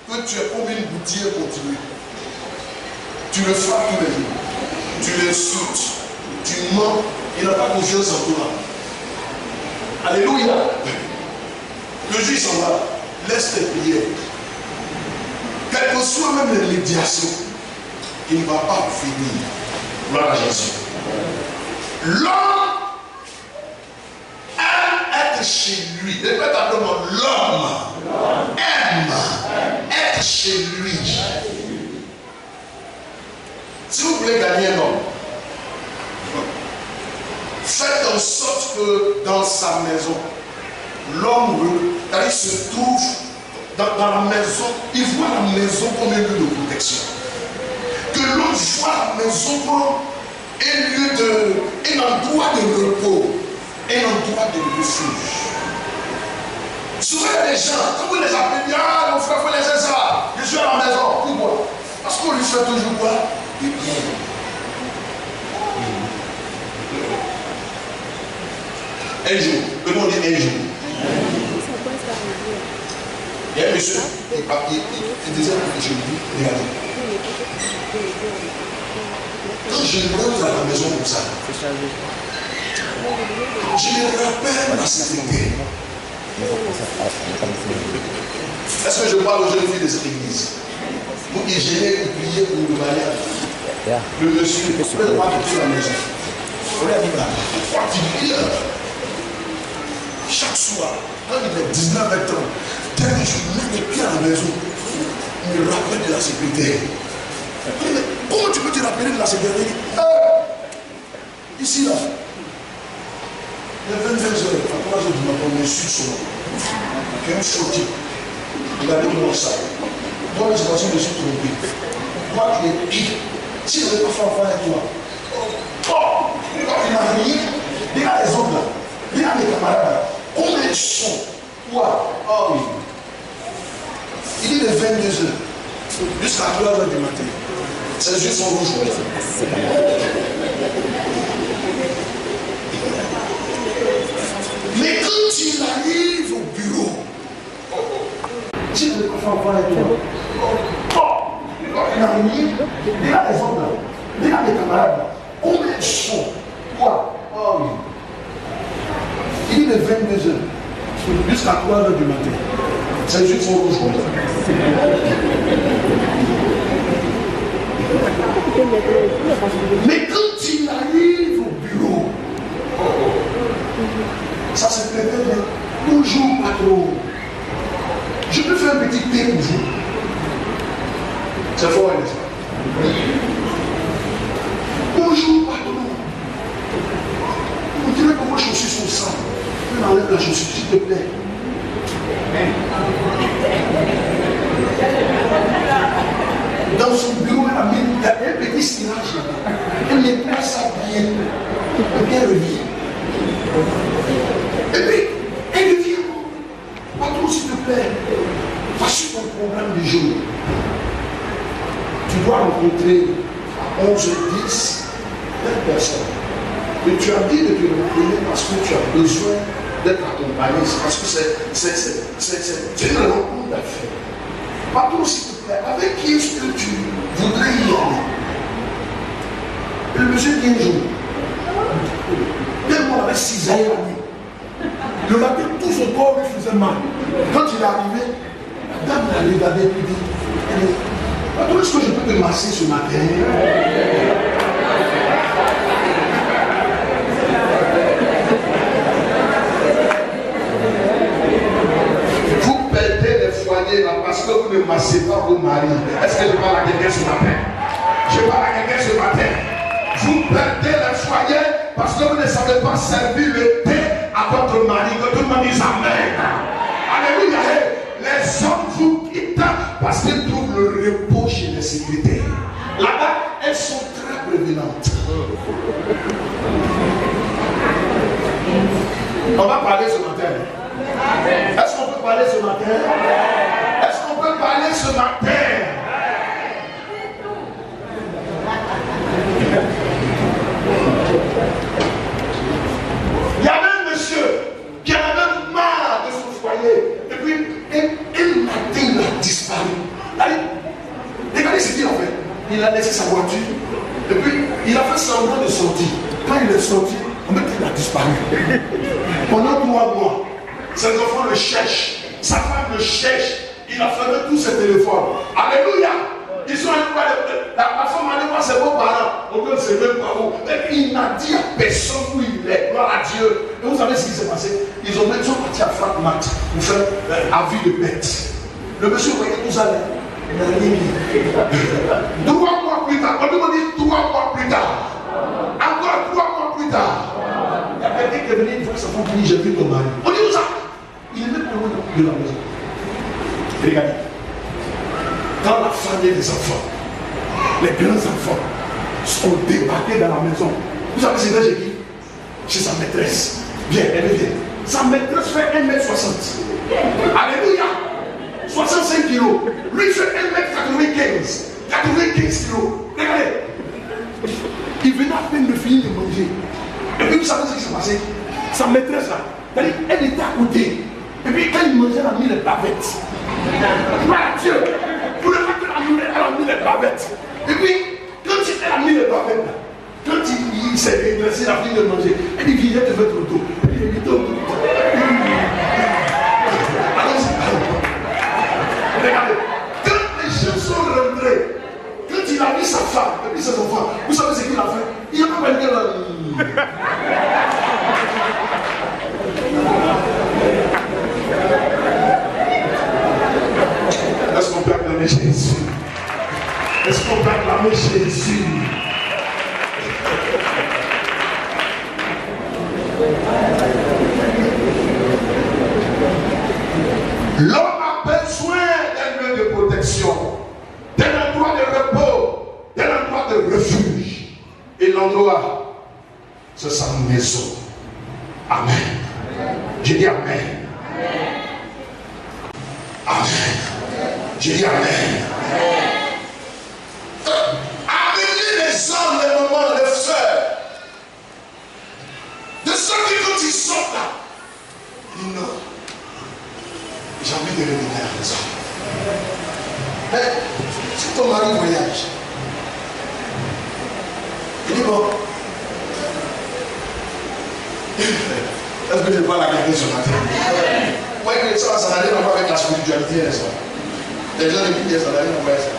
que tu es comme une gouttière continue, tu le frappes tous les jours, tu l'insultes, tu mens, il n'a pas confiance en toi. Alléluia. Le juge s'en va, laisse tes prières. Quelles que soient même les médiations, il ne va pas finir. Gloire à Jésus. L'homme aime être chez lui. Répète simplement, l'homme aime être chez lui. Si vous voulez gagner un homme, faites en sorte que dans sa maison, l'homme, il se trouve dans la maison, il voit la maison comme un lieu de protection. Que l'homme voit la maison comme un endroit de repos, un endroit de refuge. Souvent, il y a des gens, quand vous les appelez, ah, mon frère, vous laissez ça, je suis à la maison. Pourquoi? Parce qu'on lui fait toujours quoi? Du bien. Un jour, le monde dit un jour. Il y a un monsieur, il disait que je lui dis, regardez. Quand je rentre à la maison comme ça, je me rappelle ma sécurité. Est-ce que je parle aux jeunes filles de cette église? Vous qui gênez, vous priez pour le mariage. Le monsieur, il ne peut pas quitter la maison. Regardez-moi, pourquoi tu viens? Chaque soir, quand il est 19 h dès que je mets les pieds à la maison, il me rappelle de la sécurité. Mais comment tu peux te rappeler de la sécurité? Ici, là, il est 22 h, à 3 h du matin, on est sur son nom. Il y a un faux type. Regardez-moi ça. Moi, les situations, je suis trompé. Moi, tu es pire. Si je ne veux pas faire affaire avec toi, il n'a rien. Regarde les autres là. Regarde les camarades là. Combien ils sont? Quoi? Oh oui. Il est de 22 h jusqu'à 3 h du matin. Ses yeux sont rouges. Mais quand il arrive au bureau, si je ne veux pas faire affaire avec toi, il n'a rien. Regarde les autres là. Regarde les camarades là. Combien ils sont? Quoi? Oh oui. Il est de 22 h jusqu'à 3 h du matin. Ses yeux sont rouges. Mais quand il arrive au bureau, ça se préfère toujours pas trop. Je peux faire un petit thé pour vous. C'est fort, n'est-ce pas? Bonjour, patron. Vous direz que vos chaussures sont sales. Je m'enlève la chaussure, s'il te plaît. Dans son bureau, il y a un petit silence là-bas. Elle nettoie ça bien. Et puis elle revient. Et puis, elle revient. Patron, s'il te plaît, voici ton programme du jour. Tu dois rencontrer à 11h10 une personne. Mais tu as dit de te rencontrer parce que tu as besoin d'être accompagné. Parce que c'est une rencontre d'affaires. Patron, s'il te plaît, avec qui est-ce que tu voudrais y aller? Le monsieur dit un jour, tellement avec 6 ans, le matin, tout son corps lui faisait mal. Quand il est arrivé, la dame l'a regardé et lui dit, patron, est-ce que je peux te masser ce matin? Là, parce que vous ne massez pas vos maris. Est-ce que je parle à quelqu'un ce matin? Je parle à quelqu'un ce matin. Vous perdez le foyer parce que vous ne savez pas servir le thé à votre mari. Que tout le monde dise Amen. Alléluia. Les hommes vous quittent parce qu'ils trouvent le repos chez les sécurités. Là-bas, elles sont très prévenantes. On va parler ce matin. Est-ce qu'on peut parler ce matin? Est-ce qu'on peut parler ce matin? Pendant 3 mois, ses enfants le cherchent, sa femme le cherche, il a fermé tous ses téléphones. Alléluia! Ils sont allés voir, la femme allait voir ses beaux-parents, on ne sait même pas où. Mais il n'a dit à personne où il est, gloire à Dieu. Et vous savez ce qui s'est passé? Ils ont même parti à Fatmat pour faire avis de bête. Le monsieur voyait tout ça. 3 mois plus tard, on lui dit 3 mois plus tard. Encore 3 mois plus tard. Il y a quelqu'un qui est venu une fois, sa femme dit, j'ai vu ton mari. On dit où ça? Il est même pas loin de la maison. Regardez. Quand la famille des enfants, les grands enfants, sont débarqués dans la maison, vous savez c'est là j'ai dit? Chez sa maîtresse. Viens, elle vient. Sa maîtresse fait 1m60. Alléluia. 65 kilos. Lui fait 1m95. 95 kilos. Regardez. Il venait à peine de finir de manger. Et puis vous savez ce qui s'est passé? Sa maîtresse là, elle était à côté. Et puis quand il mangeait, elle a mis les bavettes. Voilà Dieu. Pour le fait qu'elle a mis les bavettes. Et puis, quand elle a mis les bavettes là, quand il s'est redressé, il a fini de manger. Elle dit, viens, je te fais trop tôt. Il dit, tôt. Regardez, quand les gens sont rentrés, quand il a mis sa femme et puis ses enfants, vous savez ce qu'il a fait? Il a pas mal de Est-ce qu'on peut acclamer Jésus? Est-ce qu'on peut acclamer Jésus? L'homme a besoin d'un lieu de protection, d'un endroit de repos, d'un endroit de refuge. Et l'endroit, c'est sa maison. Amen. J'ai dit Amen. Amen. J'ai dit Amen. Amenez les hommes, les mamans, les frères, de ceux qui, quand ils sortent là, ils disent non, j'ai envie de revenir à la maison. Mais si ton mari voyage, il dit bon, est-ce que je vais pas la garder ce matin? Oui, mais ça n'a rien à voir avec la spiritualité, n'est-ce pas? Les gens de prière, ça n'a rien à voir avec ça.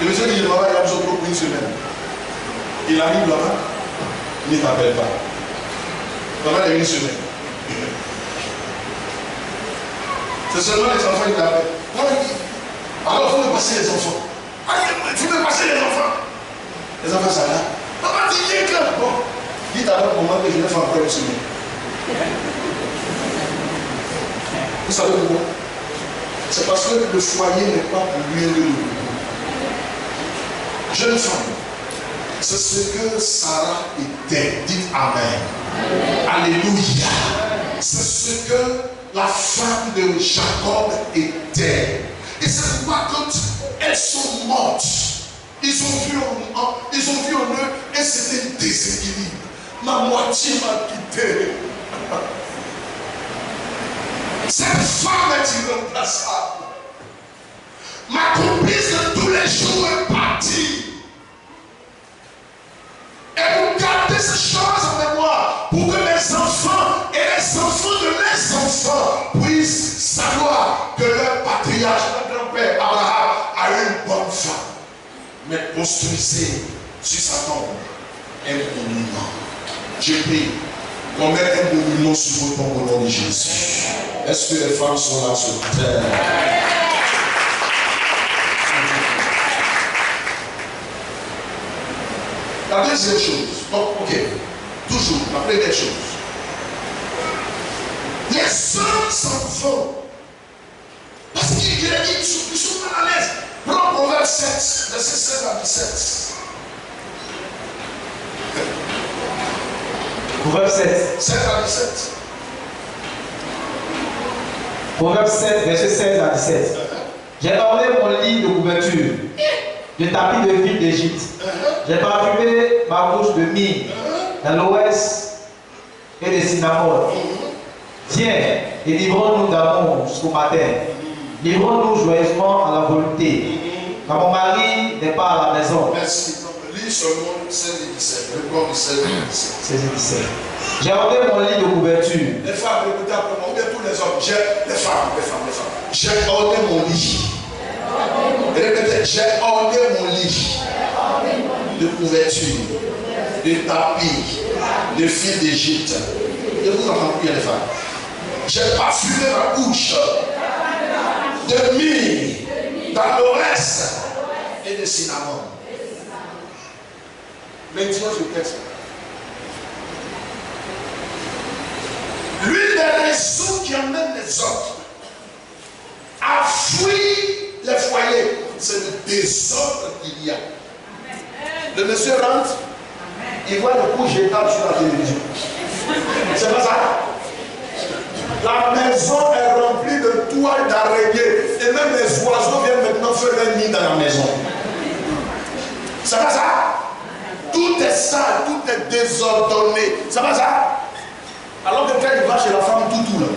Le monsieur dit, je m'en vais, il a besoin pour une semaine. Il arrive là-bas, il ne t'appelle pas. Pendant une semaine. C'est seulement les enfants qui t'appellent. Non, il dit, alors il faut me passer les enfants. Il faut me passer les enfants. Les enfants, ça là. Papa, tu viens que. Bon, dis d'abord comment que je vais faire encore une semaine. Vous savez pourquoi? C'est parce que le foyer n'est pas pour lui de nous. Jeune femme, c'est ce que Sarah était. Dites Amen. Alléluia. C'est ce que la femme de Jacob était. Et c'est pourquoi quand elles sont mortes, ils ont vu en eux et c'était un déséquilibre. Ma moitié m'a quitté. Cette femme est irremplaçable. Ma complice de tous les jours est partie. Et vous gardez ces choses en mémoire pour que mes enfants et les enfants de mes enfants puissent savoir que leur patriarche, leur grand-père Abraham, a eu une bonne femme. Mais construisez sur sa tombe un monument. Je prie qu'on mette un monument sur votre tombe au nom de Jésus. Est-ce que les femmes sont là sur terre? La deuxième chose, donc, ok, toujours, la première chose, les hommes s'en vont. Parce qu'il a dit, ils sont mal à l'aise. Prends Proverbe 7, verset 16 à 17. Proverbe 7. 7 à 17. Proverbe 7, verset 16 à 17. J'ai orné mon lit de couverture, de tapis de fil d'Égypte. J'ai parfumé ma bouche de myrrhe, d'aloès et de cinnamome. Viens et livrons-nous d'amour jusqu'au matin. Livrons-nous joyeusement à la volonté. Quand mon mari n'est pas à la maison. Merci. lis seulement 16 et 17. Le plan du 16 et 17. 16 et 17. J'ai ôté mon lit de couverture. Les femmes, écoutez après moi, ou bien tous les hommes. Les femmes. J'ai ôté mon lit. Répétez, j'ai ôté mon lit de couverture, de tapis, de fil d'Égypte. Et vous entendez bien les femmes. J'ai parfumé ma bouche de myrrhe, d'aloès et de cinnamon. Maintenant, je texte. L'une des raisons qui amène les autres à fuir les foyers, c'est le désordre qu'il y a. Le monsieur rentre, il voit le coup jetable sur la télévision. C'est pas ça? La maison est remplie de toiles d'araignée et même les oiseaux viennent maintenant faire un nid dans la maison. C'est pas ça? Tout est sale, tout est désordonné. C'est pas ça? Alors que quand il va chez la femme toutou là,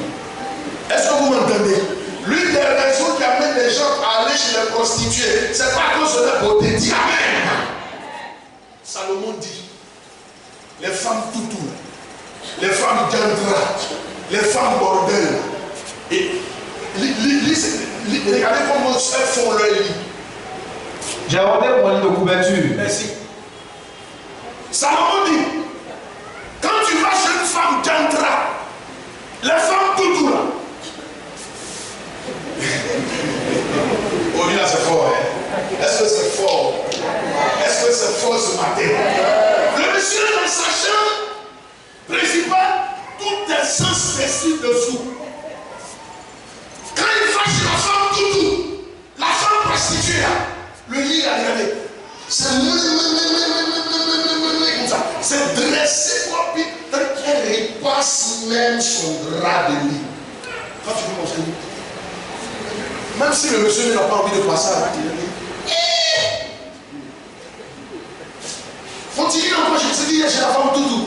est-ce que vous m'entendez? L'une des raisons qui amène les gens à aller chez les prostituées, c'est pas à cause de leur beauté. Dis amen. Salomon dit, les femmes toutou, les femmes gandra, les femmes bordel, et regardez comment elles font leur lit. J'ai ôté mon lit de couverture. Merci. Salomon dit, quand tu vas chez une femme gandra, les femmes toutou là, oh là c'est fort, hein? Est-ce que c'est fort? Est-ce que c'est fort ce matin? Le monsieur dans sa chambre principale, tout est sens dessus dessous. Quand il va chez la femme toutou, la femme prostituée là, le lit a regardé. C'est comme ça. C'est dressé pour puis elle repasse même son drap de lit. Quand tu veux manger, même si le monsieur n'a pas envie de passer à la télé, continue encore, je te dis, chez la femme toutou.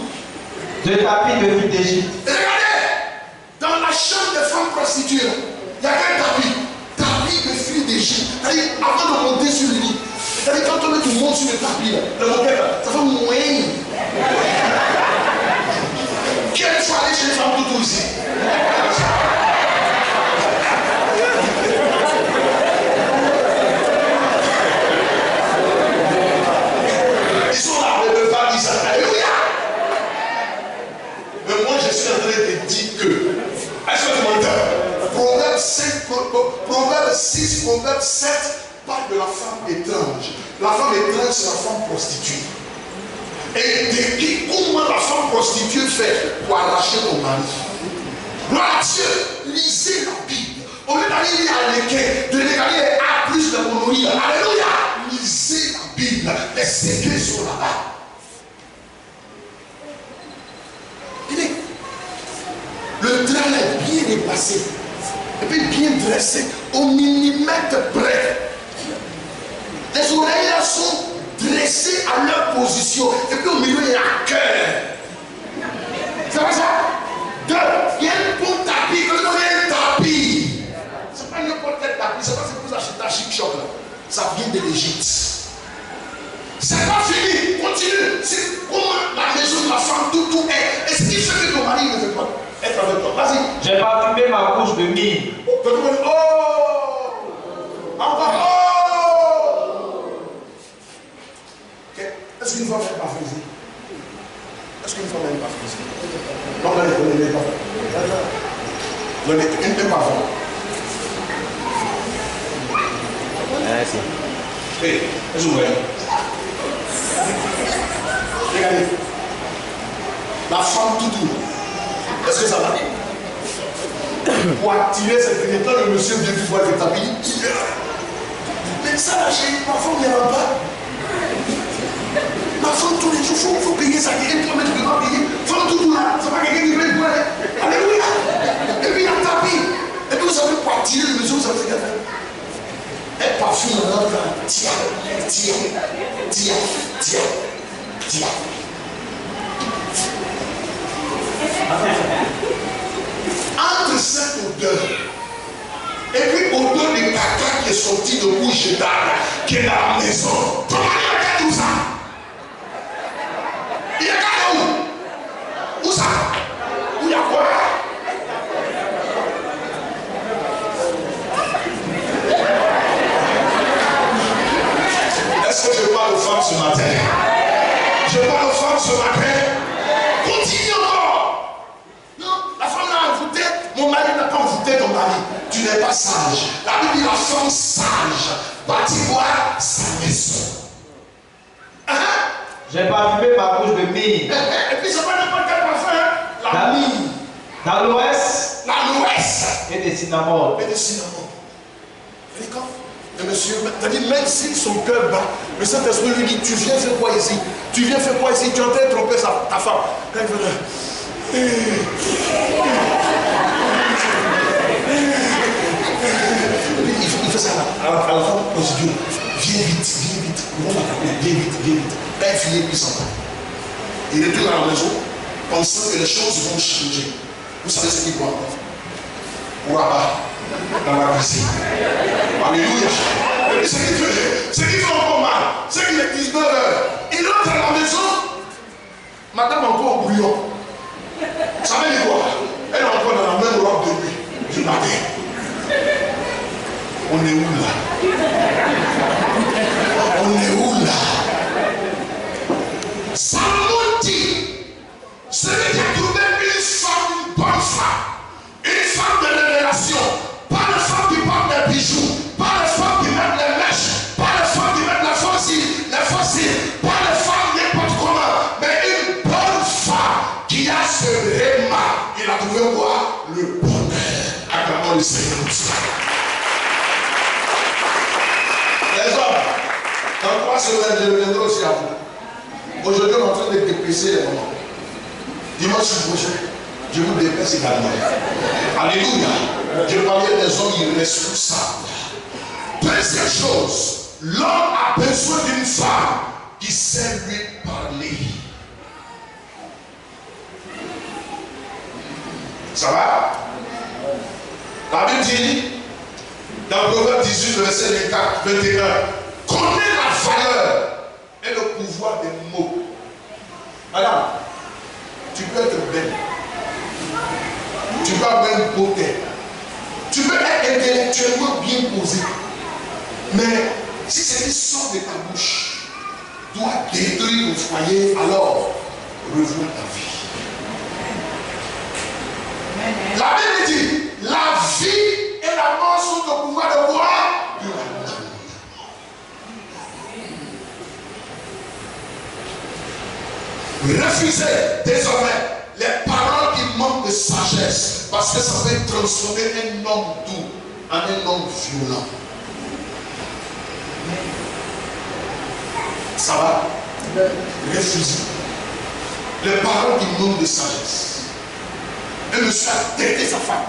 De tapis de fil d'Égypte. Regardez, dans la chambre des femmes prostituées, il y a un tapis de fil d'Égypte. C'est-à-dire, avant de monter sur le lit, c'est-à-dire, quand tu montes sur le tapis, le moquette, ça fait moyen. Quelle fois aller chez les femmes toutou ici? Ils sont là, les deux femmes disent alléluia. Mais moi je suis en train de dire que, est-ce que tu m'entends? Proverbe 6, Proverbe 7 parle de la femme étrange. La femme étrange, c'est la femme prostituée. Et depuis comment la femme prostituée fait pour arracher ton mari? Gloire à Dieu, lisez la Bible. Au lieu d'aller lire à l'équerre, de regarder à plus de monoïe. Alléluia. Lisez la Bible. Les secrets sont là-bas. Le drap est bien dépassé. Et puis bien dressé. Au millimètre près. Les oreilles là sont dressées à leur position. Et puis au milieu, il y a un cœur. C'est pas ça? Deux, il y a un bon tapis. Quand on a un tapis, c'est pas n'importe quel tapis. C'est pas ce que vous achetez à Chic Shop là. Ça vient de l'Égypte. C'est pas fini. Continue. C'est comment la maison de la femme, tout est. Est-ce qu'il fait que ton mari ne veut pas être avec toi? Vas-y. J'ai parfumé ma bouche de myrrhe. Oh! Encore oh! Est-ce qu'une femme n'est pas frisée? Est-ce qu'une femme n'est pas frisée? Non, elle n'est pas frisée. Elle n'est pas frisée. Merci. Hé, est-ce que vous voyez? Regardez. La femme toutou. Est-ce que ça va? Pour attirer cette pénétrante, le monsieur vient du voir le tapis. Mais ça, là, ma femme n'y va pas. Ma femme, tous les jours, il faut payer ça. Et toi, tu ne peux pas payer. Femme toutou là, c'est pas quelqu'un qui veut boire. Alléluia. Et puis il y a un tapis. Et puis vous savez, pour attirer le monsieur, vous savez ce qu'elle fait. Elle parfume dans notre temps. Tiens. Entre cette odeur et puis odeur de caca qui est sorti de bouche d'âne qui est dans la maison. Comment il a fait tout ça? écouter ton mari. Tu n'es pas sage. La Bible dit la femme sage bâtira sa maison. J'ai parfumé ma bouche de myrrhe. Et puis c'est pas n'importe quel parfum. La myrrhe. D'aloès. L'aloès. Et des cinnamons. Et des cinnamons. Et monsieur, t'as dit, même si son cœur bat, le Saint-Esprit lui dit, tu viens faire quoi ici? Tu viens faire quoi ici? Tu es en train de tromper ta femme. Quand il veut il fait ça là. À la femme, on se dit, viens vite. On va t'appeler, viens vite. Quand il finit, il s'en va. Il retourne à la maison, pensant que les choses vont changer. Vous savez ce qu'il doit pour là-bas, dans la cuisine. Alléluia. Ce qui fait encore mal, c'est qu'il est 19h. Il rentre à la maison, madame encore au bouillon. Ça veut dire quoi? Elle est encore dans la même robe de nuit du matin. On est où là? Salomon dit, celui qui a trouvé une femme, une bonne femme, une femme de révélation, pas les femmes qui portent des bijoux, pas les femmes qui mettent les mèches, pas les femmes qui mettent les fossiles, pas les femmes n'importe comment, mais une bonne femme qui a ce réma. Il a trouvé quoi? Le bonheur. Acclamons le Seigneur. Les hommes, dans 3 semaines, je reviendrai aussi à vous. Aujourd'hui, on est en train de dépêcher les moments. Dimanche prochain, je vous dépêche également. Alléluia. Je parlais des hommes irresponsables. Deuxième chose, l'homme a besoin d'une femme qui sait lui parler. Ça va? La Bible dit, dans Proverbe 18, verset 21, connais la valeur et le pouvoir des mots. Madame, tu peux être belle. Tu peux avoir une beauté. Tu peux être intellectuellement bien posé. Mais si ce qui sort de ta bouche doit détruire ton foyer, alors revois ta vie. La Bible dit, la vie et la mort sont au pouvoir de quoi? De la langue. Refusez désormais les paroles qui manquent de sagesse, parce que ça peut transformer un homme doux en un homme violent. Ça va? Refusez les paroles qui manquent de sagesse. Un monsieur a têté sa femme.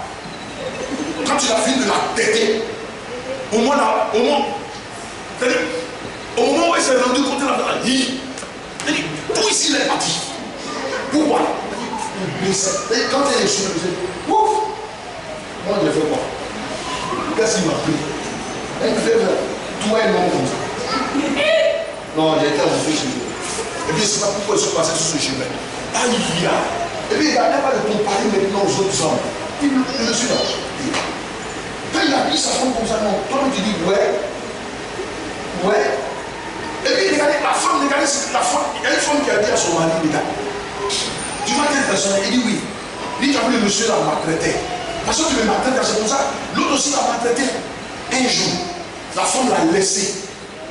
Quand il a fini de la têter, au moment où il s'est rendu compte de la femme, il dit, où ici il est parti? Pourquoi? Quand il est sur le musée, ouf! Moi je fais quoi? Qu'est-ce qu'il m'a pris? Il fait toi et non comme ça. Non, j'ai été rentré chez lui. Et puis, je ne sais pas pourquoi je suis passé sur ce chemin. Aïe, et puis, il n'a pas de comparer maintenant aux autres hommes. Il me suit là. Quand il a dit sa femme comme ça, non, toi, tu dis, ouais. Et puis, regardez, la femme, il y a une femme qui a dit à son mari, regarde, tu vois telle personne? Il dit oui. Il dit, tu as vu le monsieur là maltraité. Parce que tu me maltraites, c'est comme ça. L'autre aussi l'a maltraité. Un jour, la femme l'a laissé.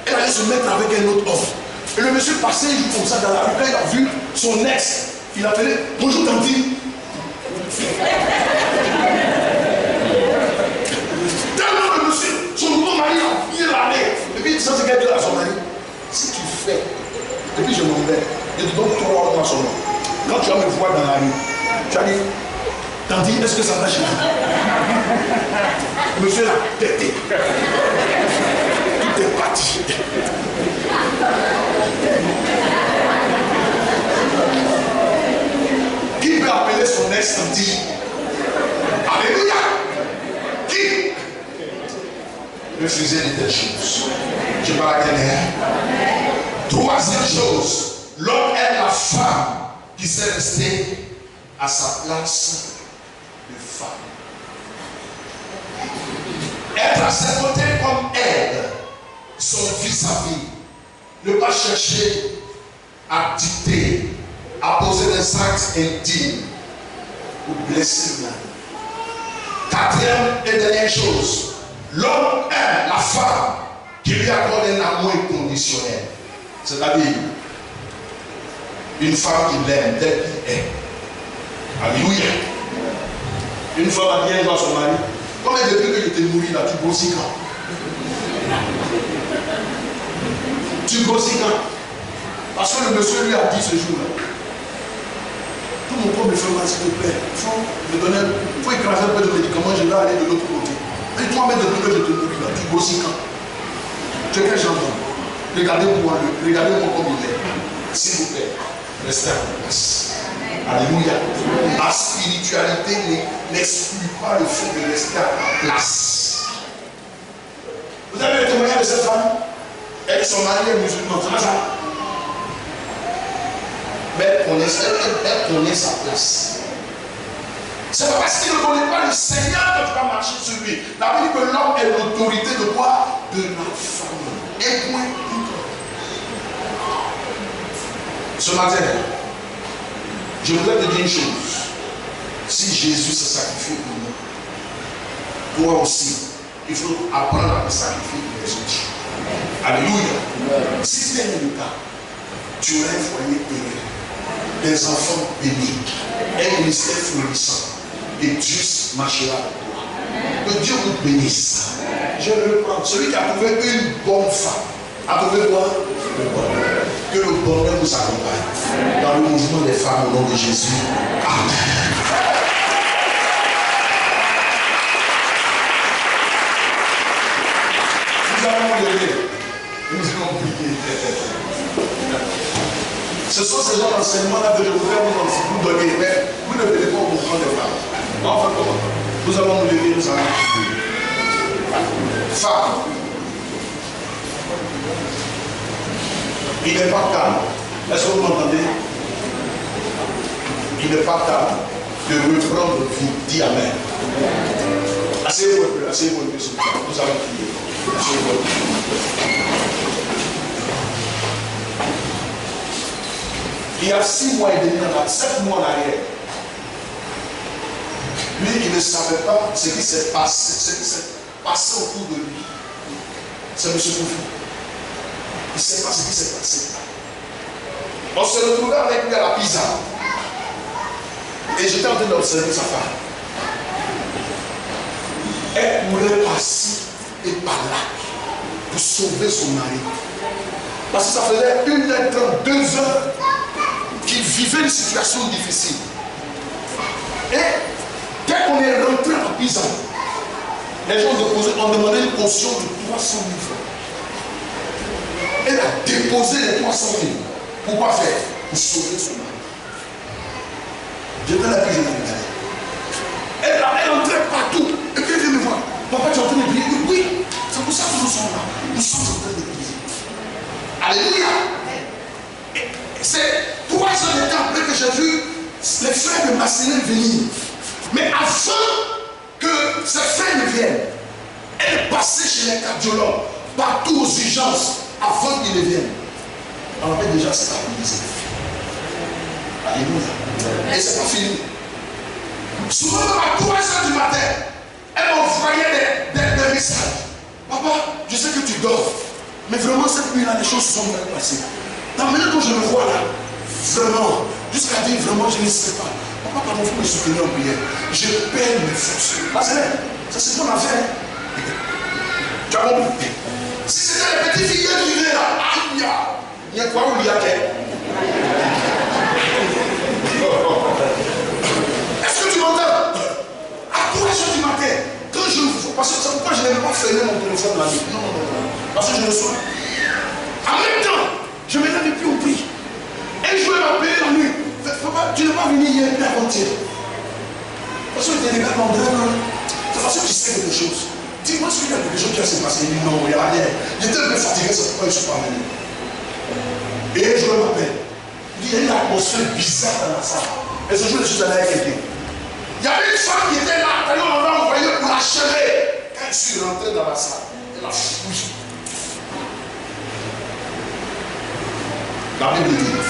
Elle allait se mettre avec un autre homme. Et le monsieur passait un jour comme ça dans la rue. Quand il a vu son ex, il appelait, bonjour Tanti. Tellement le monsieur, son nouveau mari a viré la nez. Et puis il dit ça, c'est qu'elle dit à son mari, si tu fais, et puis je m'en vais, je te donne 3 mois son nom. Quand tu vas me voir dans la rue, tu as dit, Tanti, est-ce que ça va chez vous? Monsieur l'a têté. Tout est parti. Qui peut appeler son ex Tanti? Alléluia. Qui? Refusez de telles choses. Je parle à quelqu'un. Troisième chose, l'homme est la femme qui s'est restée à sa place de femme. Être à ses côtés comme aide son vis-à-vis. Ne pas chercher à dicter, à poser des actes intimes pour blesser l'âme. Quatrième et dernière chose, l'homme aime la femme qui lui accorde un amour inconditionnel. C'est-à-dire, une femme qui l'aime tel qu'il est. Alléluia. Une femme a bien dans son mari. Comme depuis que j'étais nourri là, tu grossis quand? Tu grossis quand? Parce que le monsieur lui a dit ce jour-là. Tout mon corps me fait mal, s'il te plaît. Il faut écraser un peu de médicaments, je vais aller de l'autre côté. Et toi, mais depuis que je te nourris là, tu grossis quand? Tu es quel genre d'homme? Regardez-moi comme il est. S'il vous plaît, restez à votre place. Alléluia. La spiritualité n'exclut pas le fait de rester à la place. Vous avez le témoignage de cette femme? Elle, son mari est musulman, c'est pas ça? Mais elle connaît sa place. C'est pas parce qu'il ne connaît pas le Seigneur que tu vas marcher sur lui. La Bible dit que l'homme est l'autorité de quoi? De la femme. Et point. Ce matin, je voudrais te dire une chose. Si Jésus se sacrifie pour nous, toi aussi, il faut apprendre à te sacrifier pour les autres. Alléluia. Si tel est le cas, tu auras un foyer heureux, des enfants bénis, un ministère florissant, et Dieu marchera avec toi. Que Dieu vous bénisse. Je le prends. Celui qui a trouvé une bonne femme, a trouvé quoi? Que le bonheur vous accompagne dans le mouvement des femmes au nom de Jésus. Amen. Nous allons lever. Nous allons prier. Ce sont ces genres d'enseignements-là que je voudrais vous donner, mais vous ne venez pas au mouvement des femmes. Enfin, comment? Nous allons nous lever, nous allons prier. Femme. Il n'est pas calme. Est-ce que vous m'entendez? Il n'est pas calme de reprendre vie. Dis Amen. Asseyez-vous un peu, s'il vous plaît. Nous allons prier. Asseyez-vous un peu. Il y a 6 mois et demi, 7 mois en arrière, lui, il ne savait pas ce qui s'est passé autour de lui. C'est M. Kofi. Il ne sait pas ce qui s'est passé. On se retrouvait avec lui à la pizza. Et j'étais en train d'observer sa femme. Elle courait par-ci et par-là pour sauver son mari. Parce que ça faisait 1h30, 2h qu'il vivait une situation difficile. Et dès qu'on est rentré à la pizza, les gens ont demandé une caution de 300 000 francs. Elle a déposé les 300 000. Pourquoi faire? Pour sauver son mari. J'étais là que je l'ai regardé. Elle entrait partout. Et puis elle vient me voir. Papa, tu es en train de prier? Oui. C'est pour ça que nous sommes là. Nous sommes en train de prier. Alléluia. C'est 3 heures de temps après que j'ai vu les frères de Massénet venir. Mais avant que ces frères ne viennent, elle est passée chez les cardiologues, partout aux urgences, avant qu'ils ne viennent. On avait déjà stabilisé. Alléluia. Et c'est pas fini. Souvent, à 3 heures du matin, elle m'envoyait des messages. Papa, je sais que tu dors, mais vraiment cette nuit-là, les choses sont mal passées. Dans la manière dont je me vois là, vraiment, jusqu'à dire vraiment, je ne sais pas. Papa, pardon, il faut me soutenir en prière. Je perds mes forces. Là, c'est ton affaire. Tu as compris? Si c'était les petites filles qui vivaient là, aïe, il y a quoi où il y a qu'elle? Est-ce que tu m'entends? À 3 heures du matin, quand je vois, parce que c'est pourquoi je n'aime pas fermer mon téléphone la nuit. Non. Parce que je le sois. En même temps, je me lève et puis on prie. Un jour, elle m'a appelé la nuit. Papa, tu n'es pas venu hier, mais avant-hier. Parce que tu es regardes mon drame. C'est parce que tu sais quelque chose. Dis-moi si il y a quelque chose qui s'est passé. Il dit non, il n'y a rien. J'étais un peu fatigué, c'est pourquoi je ne suis pas venu. Et un jour, elle m'appelle. Il dit, il y a une atmosphère bizarre dans la salle. Et ce jour, je suis allé avec quelqu'un. Il y avait une femme qui était là, on m'a envoyé pour l'achever. Quand je suis rentré dans la salle, elle a fouillé. La Bible dit,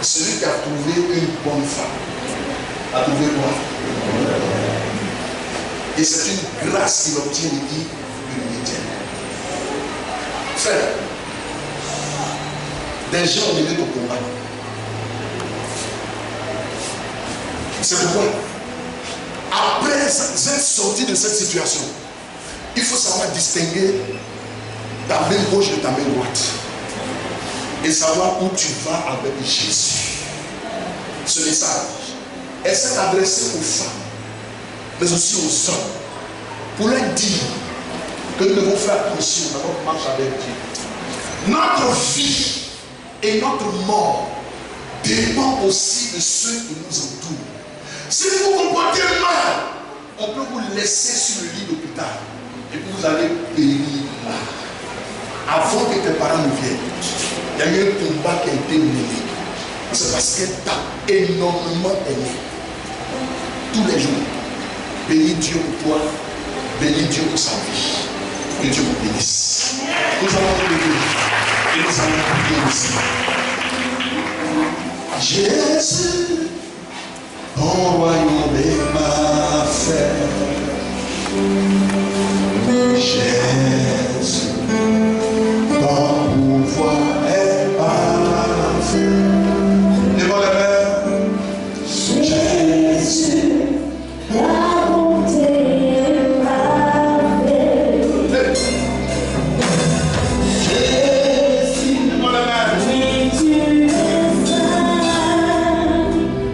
celui qui a trouvé une bonne femme, a trouvé quoi? Et c'est une grâce qu'il obtient de qui? De l'unité. Frère, des gens ont mené ton combat. C'est pourquoi, après être sorti de cette situation, il faut savoir distinguer ta main gauche de ta main droite. Et savoir où tu vas avec Jésus. Ce message est adressé aux femmes, mais aussi aux hommes, pour leur dire que nous devons faire attention dans notre marche avec Dieu. Notre vie et notre mort dépendent aussi de ceux qui nous entourent. Si vous vous comportez mal, on peut vous laisser sur le lit d'hôpital et puis vous allez périr là. Avant que tes parents ne viennent, il y a eu un combat qui a été mené. C'est parce qu'elle t'a énormément aimé. Tous les jours. Bénis Dieu pour toi. Bénis Dieu pour sa vie. Que Dieu vous bénisse. Nous allons prier. Et nous allons prier aussi. Jésus, ton royaume est ma fête. Jésus, ton pouvoir est parfait. Lèvons les mains. Jésus, la bonté est parfaite. Jésus, lèvons les mains. Mais tu es saint,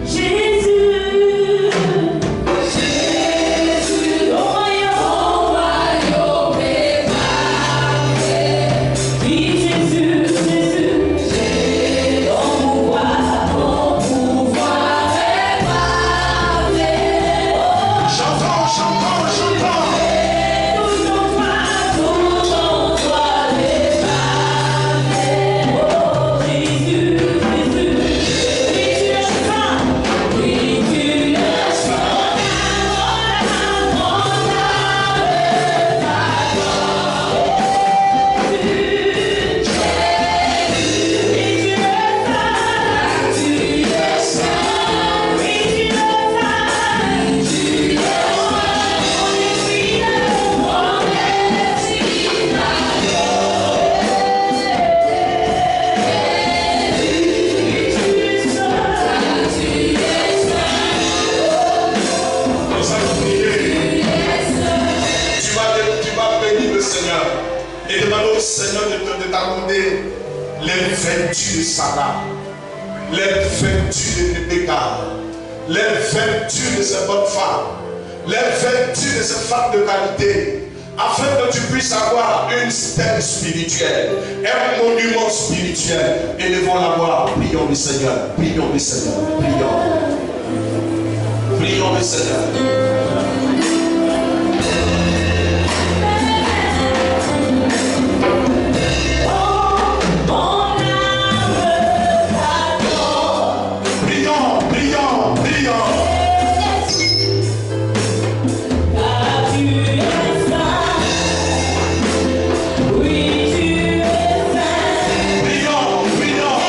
Jésus. Jésus, ton royaume est parfait. Oui, Jésus, Jésus, ton pouvoir est parfait. Chantons, chantons, chantons. Tout en toi est parfait. Oh, Jésus, Jésus, oui, tu es saint, oui, tu es saint. Nous allons prier. Tu vas bénir le Seigneur et demander au Seigneur de t'accorder les vertus de Sarah, les vertus de Rebecca, les vertus de ces bonnes femmes, les vertus de ces femmes de qualité, afin que tu puisses avoir une stèle spirituelle, un monument spirituel. Et devons l'avoir. Prions le Seigneur, prions le Seigneur, prions. Prions le Seigneur. Prions, prions, prions. Prions, prions.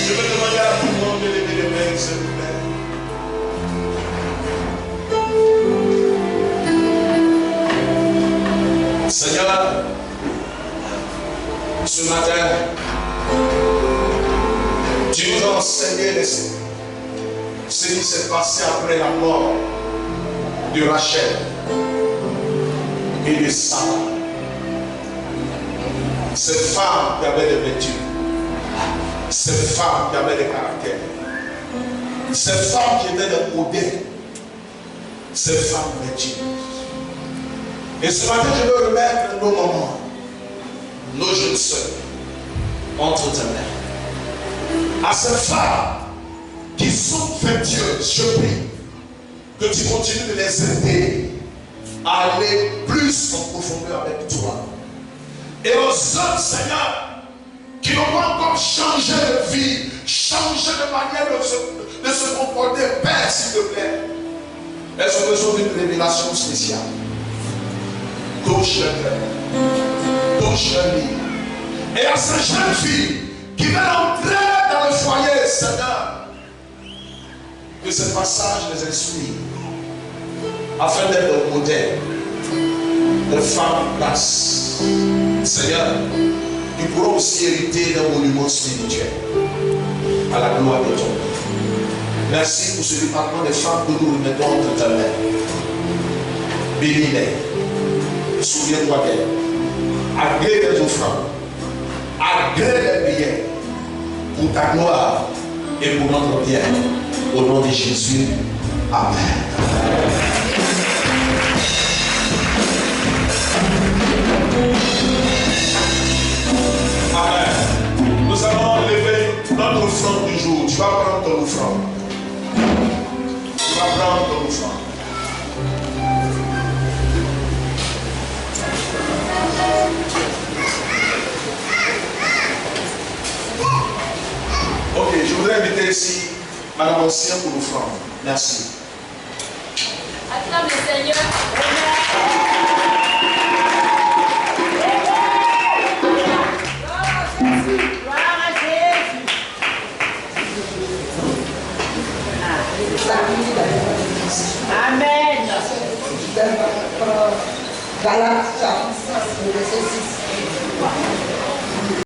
Je vais demander à tout le monde de lever les mains, s'il vous plaît. Seigneur, ce matin, tu nous as enseigné ce qui s'est passé après la mort de Rachel et de Sarah. Ces femmes qui avaient des vertus, ces femmes qui avaient des caractères, ces femmes qui étaient des modèles, ces femmes vertueuses. Et ce matin, je veux remettre nos mamans, nos jeunes sœurs, entre tes mains. À ces femmes qui sont vertueuses, je prie que tu continues de les aider à aller plus en profondeur avec toi. Et aux hommes, Seigneur, qui n'ont pas encore changé de vie, changé de manière de se comporter, Père, s'il te plaît. Elles ont besoin d'une révélation spéciale. Touche le cœur, touche le lit. Et à ces jeunes filles qui veulent entrer dans le foyer, Seigneur, que ce passage les inspire, afin d'être un modèle de femmes basses. Seigneur, ils pourront aussi hériter d'un monument spirituel à la gloire de ton nom. Merci pour ce département des femmes que nous remettons entre ta main. Bénis-les. Souviens-toi d'elles. Agrée les offrandes. Agrée les prières. Pour ta gloire et pour notre bien. Au nom de Jésus. Amen. Amen. Nous allons lever notre offrande du jour. Tu vas prendre ton offrande. Tu vas prendre ton offrande. Ok, je voudrais inviter ici Madame Ancien pour l'offrande. Merci. Acclame le Seigneur. Amen. Galates chapitre 6, verset 6.